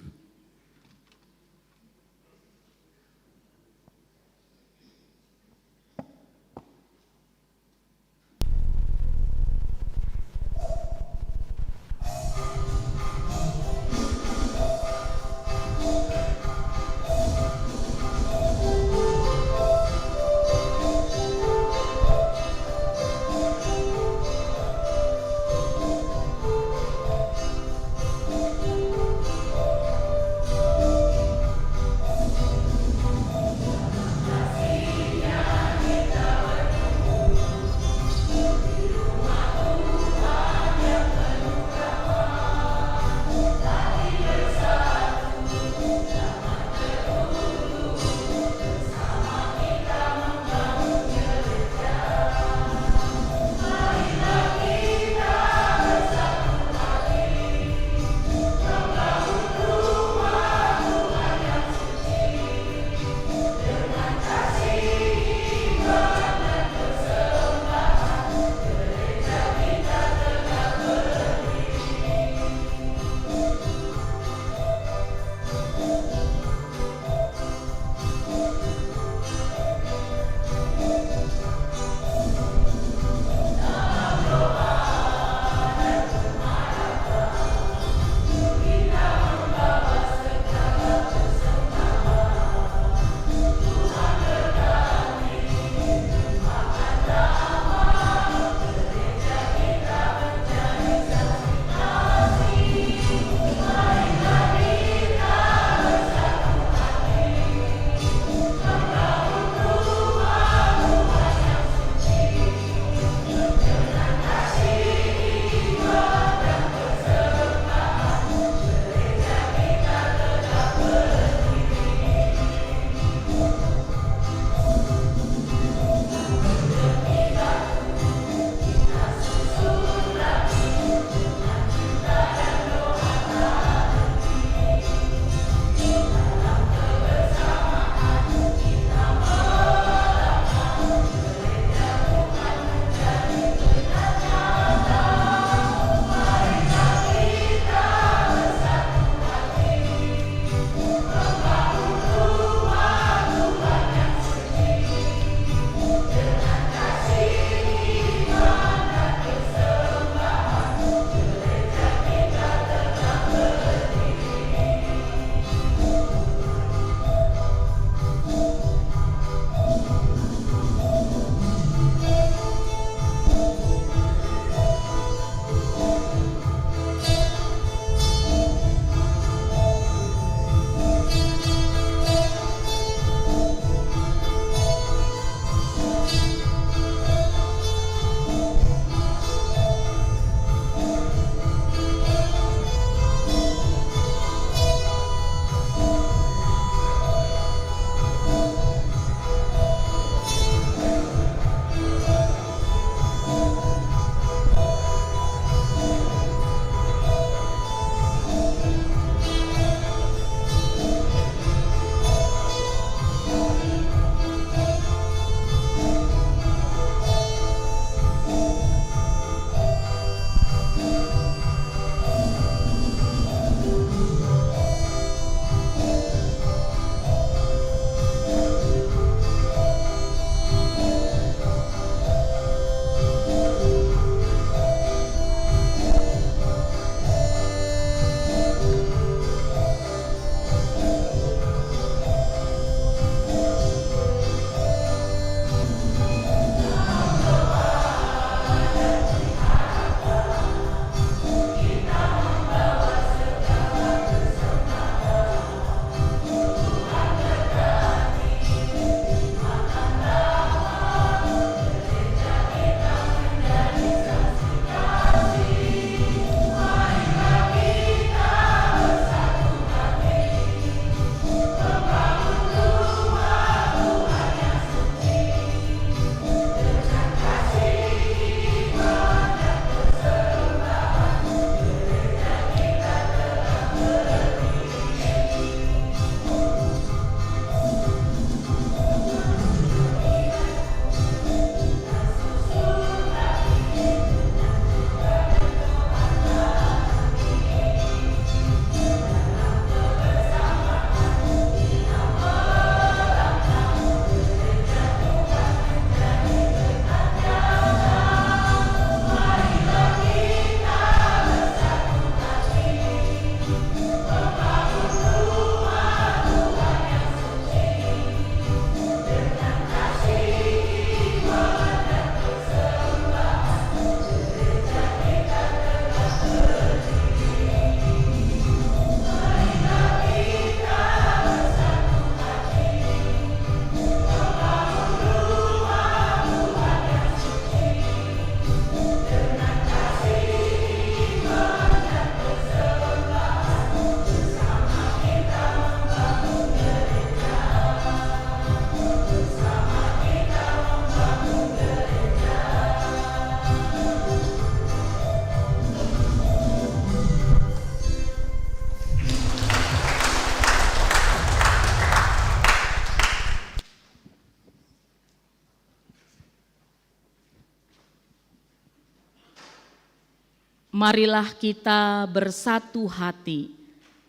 marilah kita bersatu hati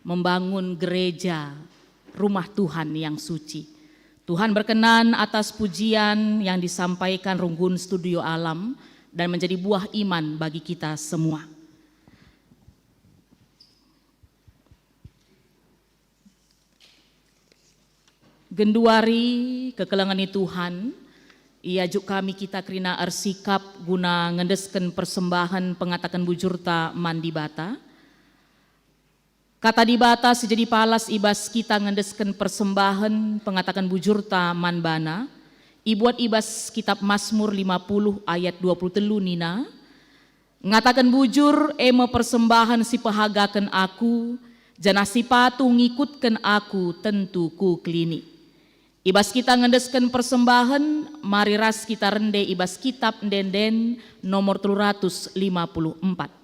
membangun gereja, rumah Tuhan yang suci. Tuhan berkenan atas pujian yang disampaikan Runggun Studio Alam dan menjadi buah iman bagi kita semua. Genduari kekelengani Tuhan, ia juk kami kita kerina ersikap guna ngendesken persembahan pengatakan bujurta mandi bata. Kata di bata sejadi palas ibas kita ngendesken persembahan pengatakan bujurta manbana. Ibuat ibas kitab Mazmur 50 ayat 23 nina. Ngatakan bujur ema persembahan si pahagakan aku, jana si patu ngikutkan aku tentu ku klini. Ibas kita ngendesken persembahan, mari ras kita rende ibas kitab Ndenden nomor 354.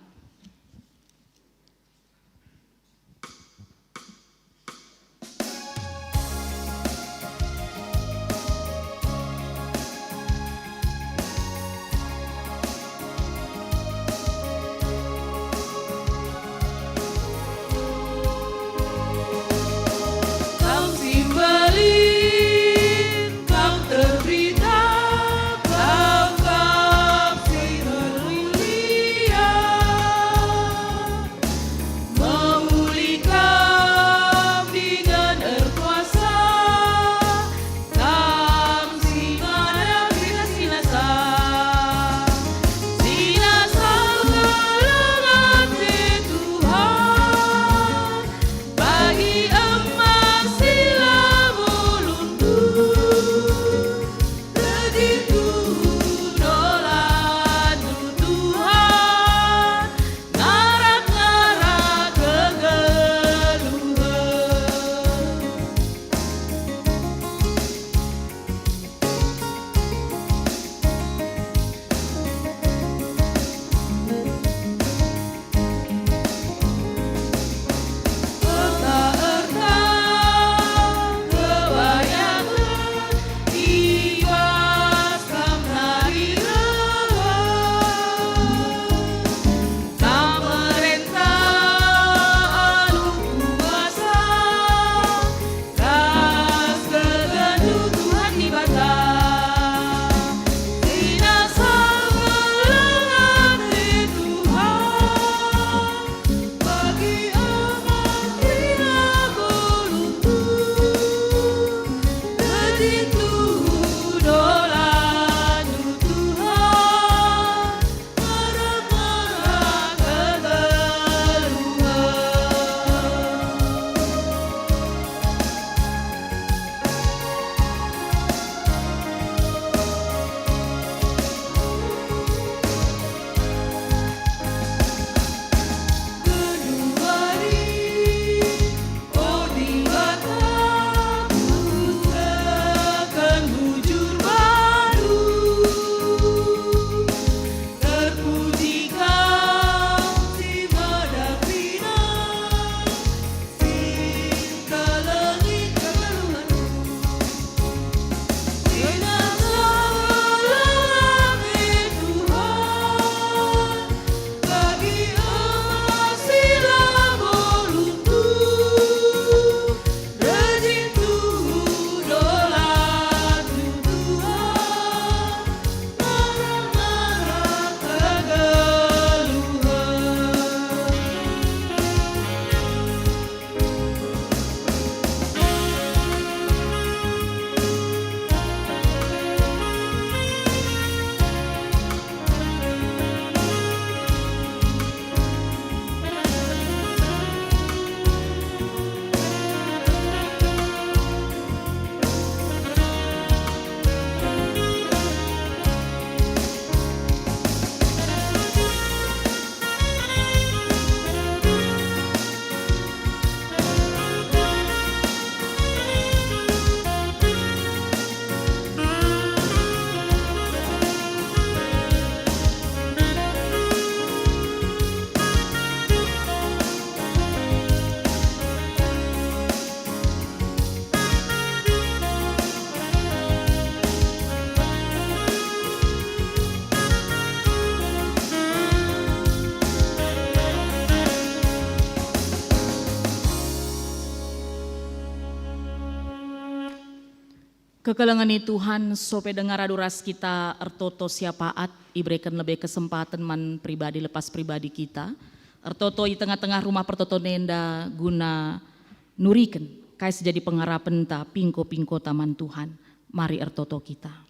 Kekelengan Tuhan sope dengar aduras kita ertoto siapaat iberikan lebih kesempatan man pribadi lepas pribadi kita. Ertoto di tengah-tengah rumah pertoto nenda guna nuriken kais jadi pengharapan ta pingko-pingko taman Tuhan. Mari ertoto kita.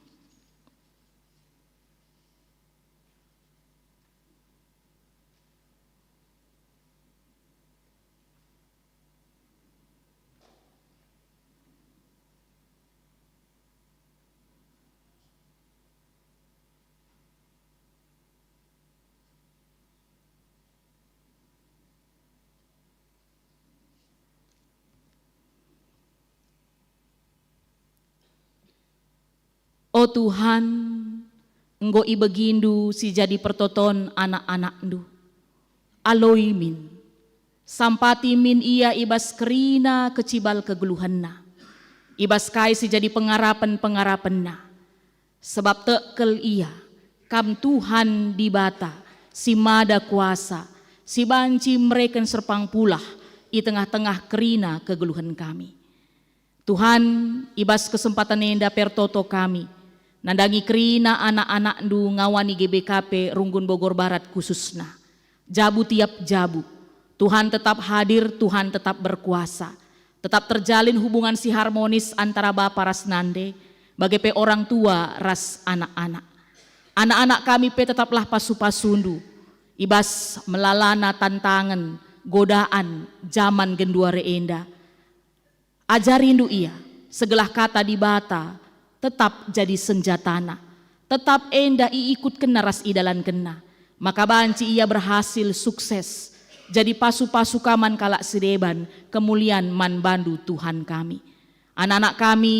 Oh Tuhan, enggo ibegindu si jadi pertoton anak-anak ndu. Aloi min, sampati min ia ibas kerina kecibal kegeluhanna. Ibas kai si jadi pengharapan-pengharapanna. Sebab tekel ia, kam Tuhan dibata, si mada kuasa, si banci mereken serpang pulah, i tengah-tengah kerina kegeluhan kami. Tuhan, ibas kesempatan nenda pertoto kami, nandangi kerina anak-anak ndu ngawani GBKP Runggun Bogor Barat khususna. Jabu tiap jabu, Tuhan tetap hadir, Tuhan tetap berkuasa. Tetap terjalin hubungan si harmonis antara Bapa ras nande, bagai pe orang tua ras anak-anak. Anak-anak kami pe tetaplah pasu-pasundu, ibas melalana tantangan, godaan, zaman genduare enda. Ajarindu ia, segelah kata di bata, tetap jadi senjatana, tetap enda ikut kena ras idalan kena, maka banci ia berhasil sukses, jadi pasu-pasu kaman kalak sedeban, kemuliaan man bandu Tuhan kami. Anak-anak kami,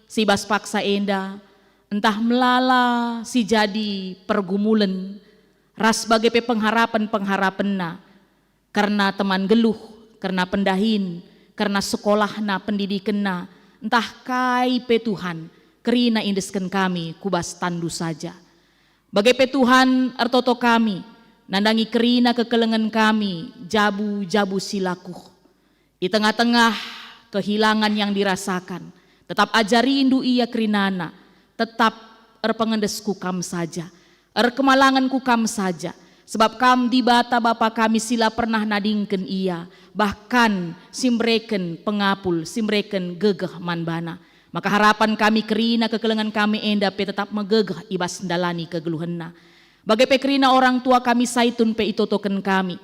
si bas paksa enda, entah melala si jadi pergumulan, ras bagai pe pengharapan-pengharapanna, karena teman geluh, karena pendahin, karena sekolahna pendidikanna, entah kai pe Tuhan, kerina indesken kami kubas tandu saja. Bagai pe Tuhan ertoto kami, nandangi kerina kekelengan kami, jabu-jabu silakuh. Di tengah-tengah kehilangan yang dirasakan, tetap ajari indu ia kerinana, tetap erpengendes kukam saja, erkemalangan kukam saja. Sebab kam di bata Bapa kami sila pernah nadingken ia, bahkan simreken pengapul, simreken gegeh manbana. Maka harapan kami kerina kekelengan kami enda pe tetap megegeh ibas ndalani kegeluhenna. Bagai pe kerina orang tua kami saitun pe itotoken kami.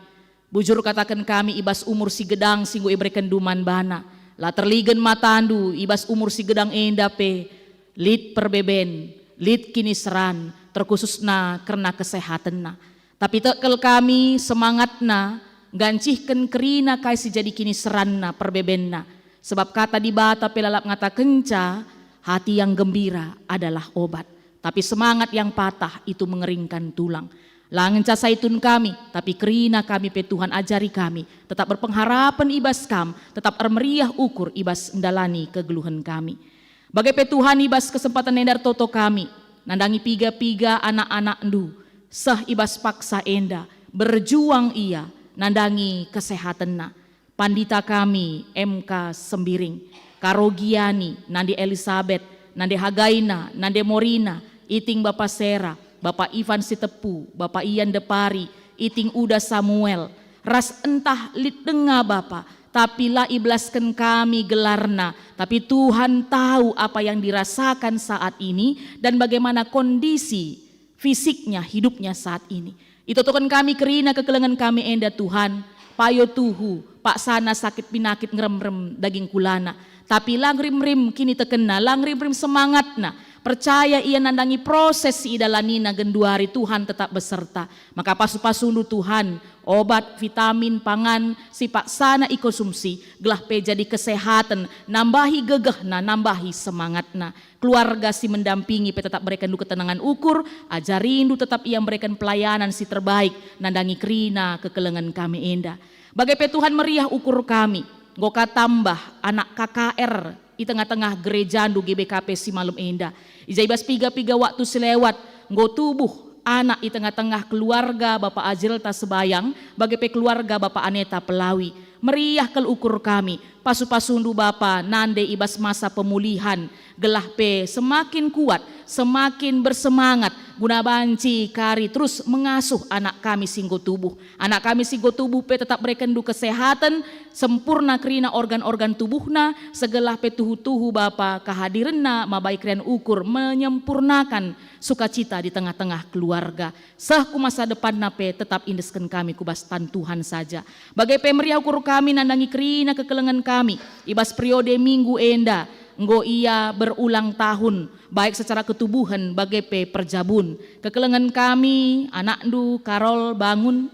Bujur katakan kami ibas umur si gedang singgu ibreken duman bana. La terligen matandu ibas umur si gedang enda pe lit perbeben, lit kiniseran, terkhususna karena kesehatanna. Tapi tekel kami semangatna gancihken kerina kai si jadi kiniseranna perbebenna. Sebab kata di bata pelalap ngata kenca, hati yang gembira adalah obat. Tapi semangat yang patah itu mengeringkan tulang. Langen casaitun kami, tapi kerina kami pe Tuhan ajari kami. Tetap berpengharapan ibas kam, tetap ermeriah ukur ibas ndalani kegeluhan kami. Bagai pe Tuhan ibas kesempatan nendar toto kami, nandangi piga-piga anak-anak ndu. Sah ibas paksa enda, berjuang ia, nandangi kesehatanna. Pandita kami MK Sembiring, Karogiani, Nandi Elizabeth, Nandi Hagaina, Nandi Morina, Iting Bapak Sera, Bapak Ivan Sitepu, Bapak Ian Depari, Iting Uda Samuel, ras entah lit denga Bapak, tapi lah iblaskan kami gelarna, tapi Tuhan tahu apa yang dirasakan saat ini dan bagaimana kondisi fisiknya, hidupnya saat ini. Itu kan kami kerina kekelengan kami enda Tuhan, payo tuhu, pak sana sakit pinakit ngerem-rem daging kulana. Tapi langrim-rim kini tekena, langrim-rim semangatna. Percaya ia nandangi proses si idalanina genduari Tuhan tetap beserta. Maka pasu-pasundu Tuhan, obat, vitamin, pangan, si pak sana ikonsumsi, gelah pe jadi kesehatan, nambahi gegehna, nambahi semangatna. Keluarga si mendampingi pe tetap berikan du ketenangan ukur, ajarindu tetap ia memberikan pelayanan si terbaik, nandangi kerina kekelengan kami enda. Bagai pe Tuhan meriah ukur kami, goka tambah anak KKR di tengah-tengah gereja du GBKP si malum enda. Ijaibas piga-piga waktu selewat, nggo tubuh anak di tengah-tengah keluarga Bapak Ajril Tasebayang, bagai pe keluarga Bapak Aneta Pelawi. Meriah kel ukur kami, pasu-pasundu Bapa nande ibas masa pemulihan gelah pe semakin kuat, semakin bersemangat guna banci kari terus mengasuh anak kami singgo tubuh. Anak kami singgo tubuh pe tetap berekendu kesehatan sempurna kerina organ-organ tubuhna segelah pe tuhu-tuhu Bapa kehadiranna mabai krian ukur menyempurnakan sukacita di tengah-tengah keluarga. Sahku masa depan nape tetap indeskan kami kubas tan Tuhan saja. Bagai pe meriah ukur kami nandangi kerina kekelengan kami ibas periode minggu enda nggo ia berulang tahun baik secara ketubuhan bagai pe perjabun. Kekelengan kami anak ndu Karol Bangun,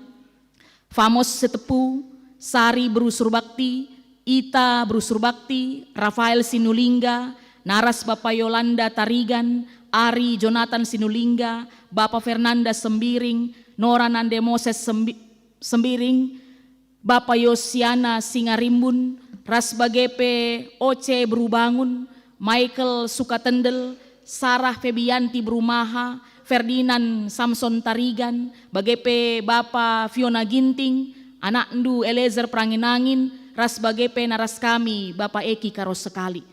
Famos Setepu, Sari Berusur Bakti, Ita Berusur Bakti, Rafael Sinulingga, Naras Bapak Yolanda Tarigan, Ari Jonathan Sinulingga, Bapak Fernanda Sembiring, Nora Nande Moses Sembiring, Bapak Yosiana Singarimbun, Ras Bagepe Oce Berubangun, Michael Sukatendel, Sarah Febianti Berumaha, Ferdinand Samson Tarigan, Bagepe Bapak Fiona Ginting, anak ndu Elezer Pranginangin, Ras Bagepe naras kami Bapak Eki Karos sekali.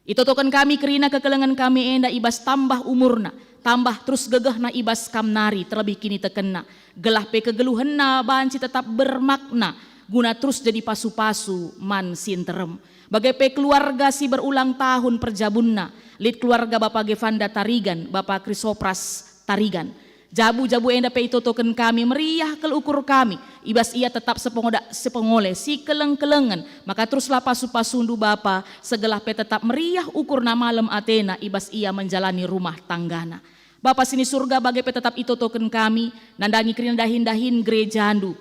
Itotokan kami kerina kekelengan kami enda ibas tambah umurna, tambah terus gegehna ibas kamnari terlebih kini tekena. Gelah pe kegeluhenna banci tetap bermakna guna terus jadi pasu-pasu man sinterem. Bagai pe keluarga si berulang tahun perjabunna, lid keluarga Bapak Gevanda Tarigan, Bapak Krisopras Tarigan. Jabu-jabu enda pe itotoken kami meriah kelukur kami, ibas ia tetap sepengole si keleng-kelengan, maka teruslah pasu-pasundu Bapa segelah pe tetap meriah ukur na malam Athena, ibas ia menjalani rumah tanggana. Bapa sini surga bagai pe tetap itotoken kami, nandangi kerina dahin-dahin gereja andu,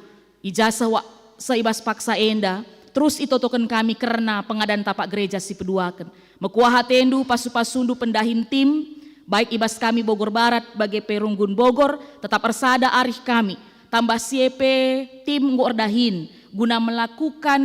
ijazah seibas paksa enda, terus itotoken kami karena pengadaan tapak gereja si peduaken. Mekuah tendu pasu-pasundu pendahin tim, baik ibas kami Bogor Barat bagai Perunggun Bogor, tetap ersada arih kami, tambah siepe tim ngordahin, guna melakukan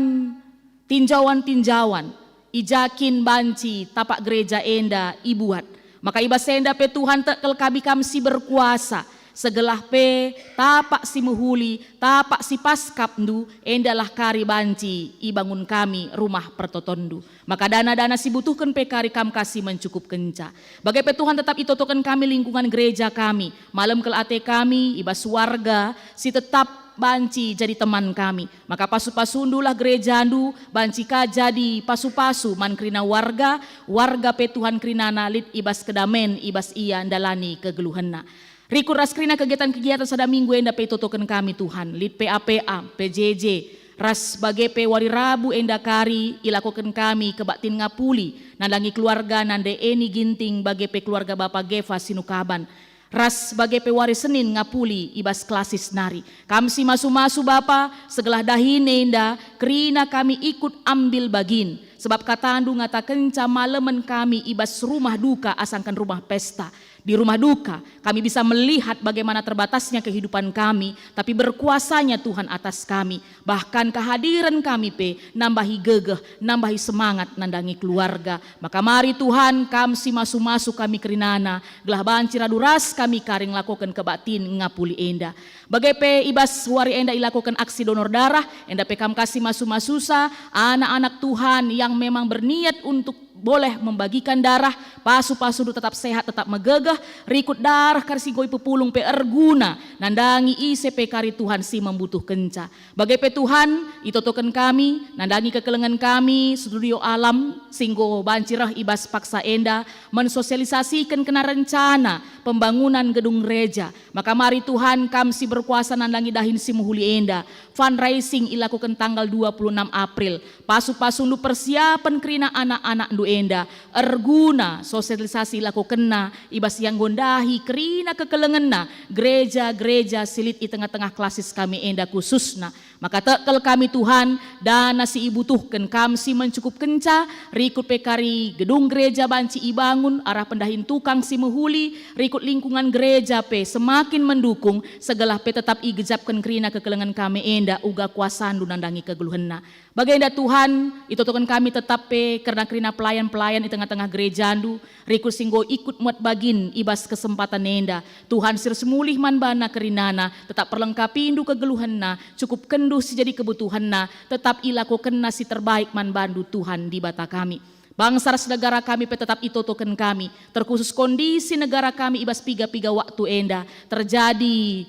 tinjauan-tinjauan, ijakin banci tapak gereja enda ibuat. Maka ibas enda pe Tuhan tekel kami si berkuasa, segelah pe tapak si muhuli, tapak si paskap ndu, endalah kari banci ibangun kami rumah pertotondu. Maka dana-dana si butuhkan pe kari kam kasih mencukup kenca. Bagai pe Tuhan tetap itotokan kami lingkungan gereja kami, malam kel ate kami, ibas warga, si tetap banci jadi teman kami. Maka pasu-pasundulah gereja andu, banci ka jadi pasu-pasu man krina warga, warga pe Tuhan krinana lid ibas kedamen, ibas ia ndalani kegeluhenna. Rikur raskrina kegiatan-kegiatan sada minggu enda pe totoken kami Tuhan, lid PAPA, PJJ, ras bagai pe wari Rabu enda kari ilakoken kami kebaktin ngapuli, nandangi keluarga nande Eni Ginting bagai pe keluarga Bapak Geva Sinukaban. Ras bagai pe wari Senin ngapuli ibas klasis nari. Kami si masu-masu Bapa segelah dahin enda kerina kami ikut ambil bagin. Sebab katandu ngata kenca malemen kami ibas rumah duka asangkan rumah pesta. Di rumah duka kami bisa melihat bagaimana terbatasnya kehidupan kami, tapi berkuasanya Tuhan atas kami. Bahkan kehadiran kami pe nambahi gegeh, nambahi semangat nandangi keluarga. Maka mari Tuhan kami si masu-masu kami kerinana, gelah banci raduras kami karing lakukan kebatin ngapuli enda. Bagai pe ibas wari enda ilakukan aksi donor darah, enda pe kam kasih masu-masusa anak-anak Tuhan yang memang berniat untuk boleh membagikan darah, pasu-pasu tetap sehat, tetap megegah, rikut darah karsi goi pepulung pe erguna, nandangi ise pe kari Tuhan si membutuh kenca. Bagai pe Tuhan, itotoken kami, nandangi kekelengan kami, studio alam, singgo bancirah ibas paksa enda, mensosialisasikan kena rencana pembangunan gedung gereja. Maka mari Tuhan kami si berkuasa nandangi dahin si muhuli enda, fundraising ilakukan tanggal 26 April, pasu-pasundu persiapan kerina anak-anak ndu enda, erguna sosialisasi laku kena ibas yang gondahi kerina kekelengenna gereja-gereja silit di tengah-tengah klasis kami enda khususna. Maka tekel kami Tuhan dana si ibu tuhken kami si mencukup kenca, rikut pekari gedung gereja banci ibangun arah pendahin tukang si muhuli, rikut lingkungan gereja pe semakin mendukung segelah pe tetap igejapkan kerina kekelengan kami enda uga kuasandu nandangi kegeluhenna. Bagai enda Tuhan itotokan kami tetap pe karena kerina pelayan-pelayan di tengah-tengah gereja andu, rikut singgo ikut muat bagin ibas kesempatan enda. Tuhan sir semulih man bana kerinana tetap perlengkapi indu kegeluhenna, cukup kendu kenduh si jadi kebutuhan na, tetap ilakukan nasi terbaik man bandu Tuhan di bata kami. Bangsa ras negara kami tetap itotoken kami, terkhusus kondisi negara kami ibas piga-piga waktu enda terjadi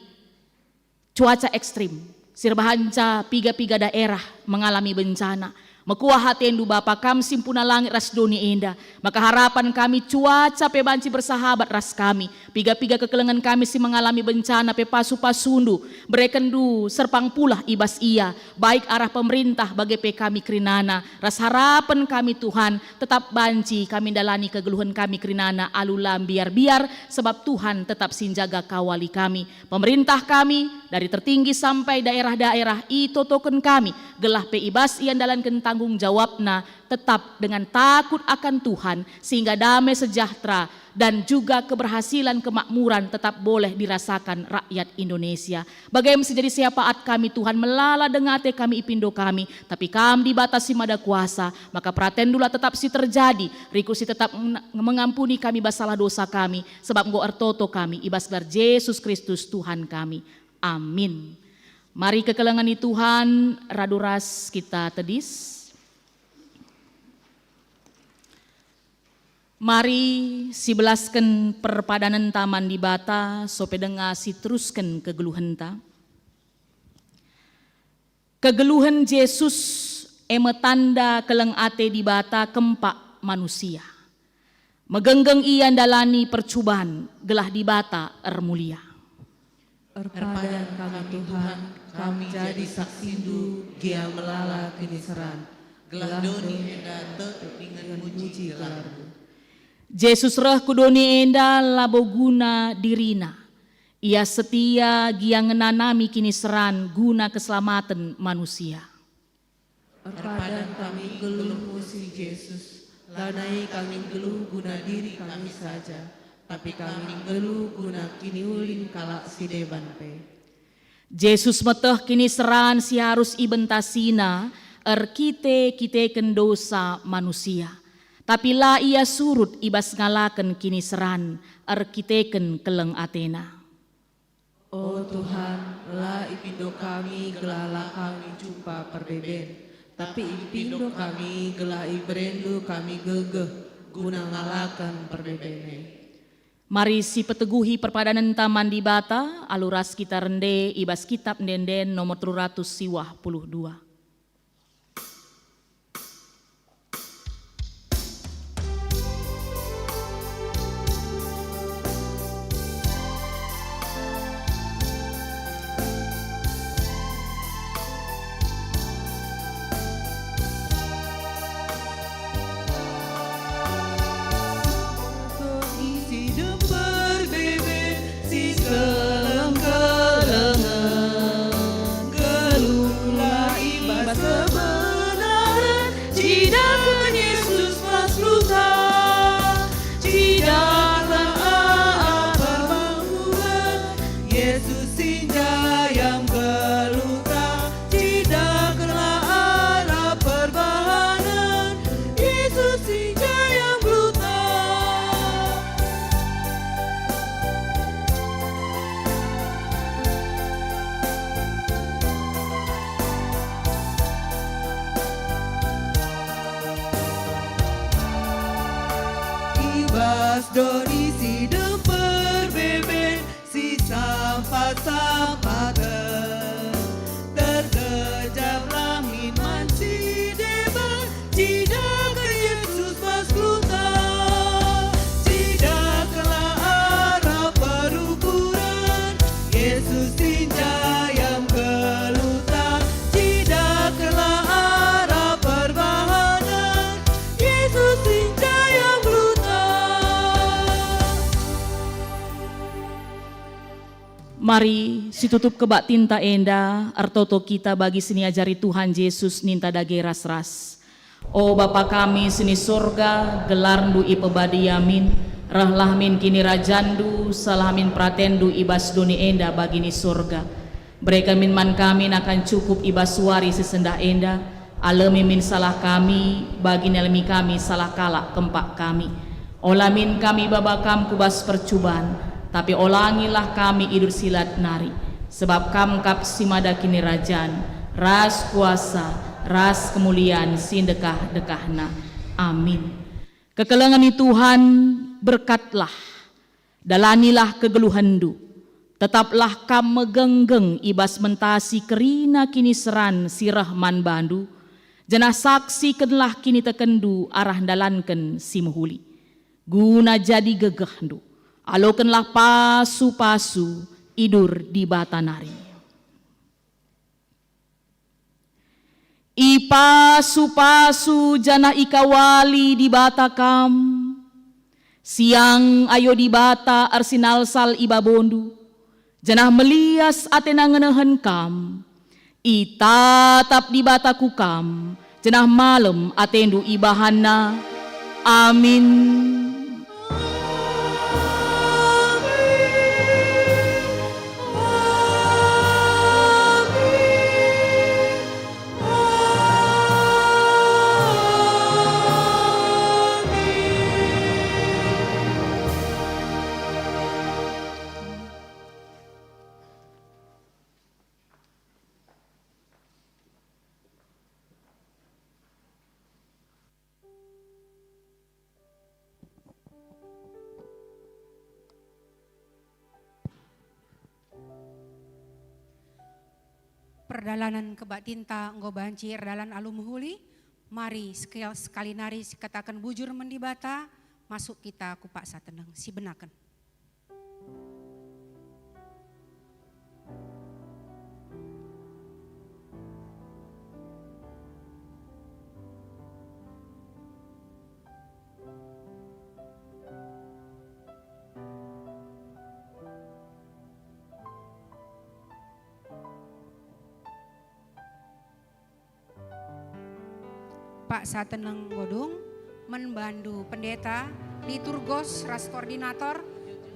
cuaca ekstrim. Sirbahanca piga-piga daerah mengalami bencana. Mekuah hatendu Bapa kam simpuna langit ras doni enda. Maka harapan kami cuaca pe banci bersahabat ras kami. Piga-piga kekelengan kami si mengalami bencana pe pasu-pasundu. Berekendu serpang pulah ibas ia. Baik arah pemerintah bagi pe kami krinana. Ras harapan kami Tuhan tetap banci kami dalani kegeluhan kami krinana alulam biar-biar. Sebab Tuhan tetap sinjaga kawali kami. Pemerintah kami dari tertinggi sampai daerah-daerah itotoken kami. Gelah pe ibas ian dalan tanggung jawabna tetap dengan takut akan Tuhan sehingga damai sejahtera dan juga keberhasilan kemakmuran tetap boleh dirasakan rakyat Indonesia. Bagaimana jadi siapaat kami Tuhan melala dengate kami ipindo kami, tapi kami dibatasi mada kuasa, maka pratendulah tetap si terjadi, riku si tetap mengampuni kami basalah dosa kami, sebab engkau ertoto kami, ibas gelar Yesus Kristus Tuhan kami. Amin. Mari kekelengan Tuhan, raduras kita tedis. Mari si belasken perpadanan taman di bata, sope denga si terusken kegeluhan ta. Kegeluhan Yesus emetanda keleng ate di bata kempak manusia. Megenggeng ian dalani percubaan gelah di bata ermulia. Erpadan kami Tuhan, kami jadi saksindu, gia melala kiniseran. Gelah doni enda te dengan muji gelarmu. Yesus reh kudoni enda labo guna dirina. Ia setia gia ngenanami kini seran guna keselamatan manusia. Erpadan kami geluh musi Yesus, lanai kami geluh guna diri kami saja, tapi kami geluh guna kini ulin kalak si deban pe. Yesus meteh kini seran si harus ibentasina kite kendosa manusia. Tapi la ia surut ibas ngalaken kini seran arkiteken keleng Athena. Oh Tuhan, la ipindo kami gelala kami jumpa perbeben, tapi ipindo kami gelah ibrendu kami gegeh guna ngalakan perbebene. Mari si peteguhi perpadanan taman di bata, aluras kita rende ibas kitab denden nomor 352. Doni si demper beben si sampah-sampah terkejap langit man si deban tidak ke Yesus pas kluta tidak kelah arah perukuran Yesus tinja yang keluta tidak kelah arah perbahanan Yesus tinja yang keluta. Mari situtup kebak tinta enda, artoto kita bagi sini ajari Tuhan Yesus ninta dage ras-ras. O Bapa kami sini surga, gelarndu ipebadi yamin, rahlahmin kini rajandu, salahmin pratendu ibas doni enda bagi ni surga. Mereka min man kami akan cukup ibas suari sesendah enda, alami min salah kami, bagi nelmi kami salah kalak kempak kami. Olamin kami babakam kubas percubaan, tapi olangilah kami idur silat nari, sebab kam kap simada kini rajan, ras kuasa, ras kemuliaan sindekah-dekahna. Amin. Kekelengani Tuhan berkatlah, dalanilah kegeluhandu, tetaplah kam megenggeng ibas mentasi kerina kini seran sirahman bandu, jenah saksi kenlah kini tekendu arah dalanken si muhuli. Guna jadi gegahdu, alokenlah pasu-pasu idur di batanari. Ipasu-pasu jana ikawali di batakam, siang ayo di bata arsinal sal ibabondu, janah melias atena ngenehen kam, itatap di bata kukam, janah malam atendu ibahana. Amin. Perdalanan kebak tinta nggo banci erdalan alum huli, mari sekali nari katakan bujur mendibata, masuk kita kupak sateneng si benaken. Pak Sateneng Godung, menbandu pendeta, liturgos, ras koordinator,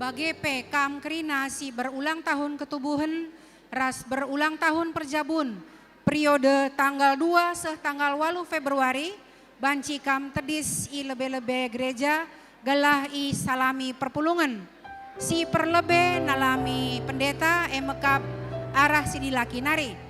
bagepe kam kerina si berulang tahun ketubuhan, ras berulang tahun perjabun, periode tanggal 2 seh tanggal 8 Februari, banci kam tedis i lebe-lebe gereja, galah i salami perpulungan, si perlebe nalami pendeta emekap arah si dilaki nari.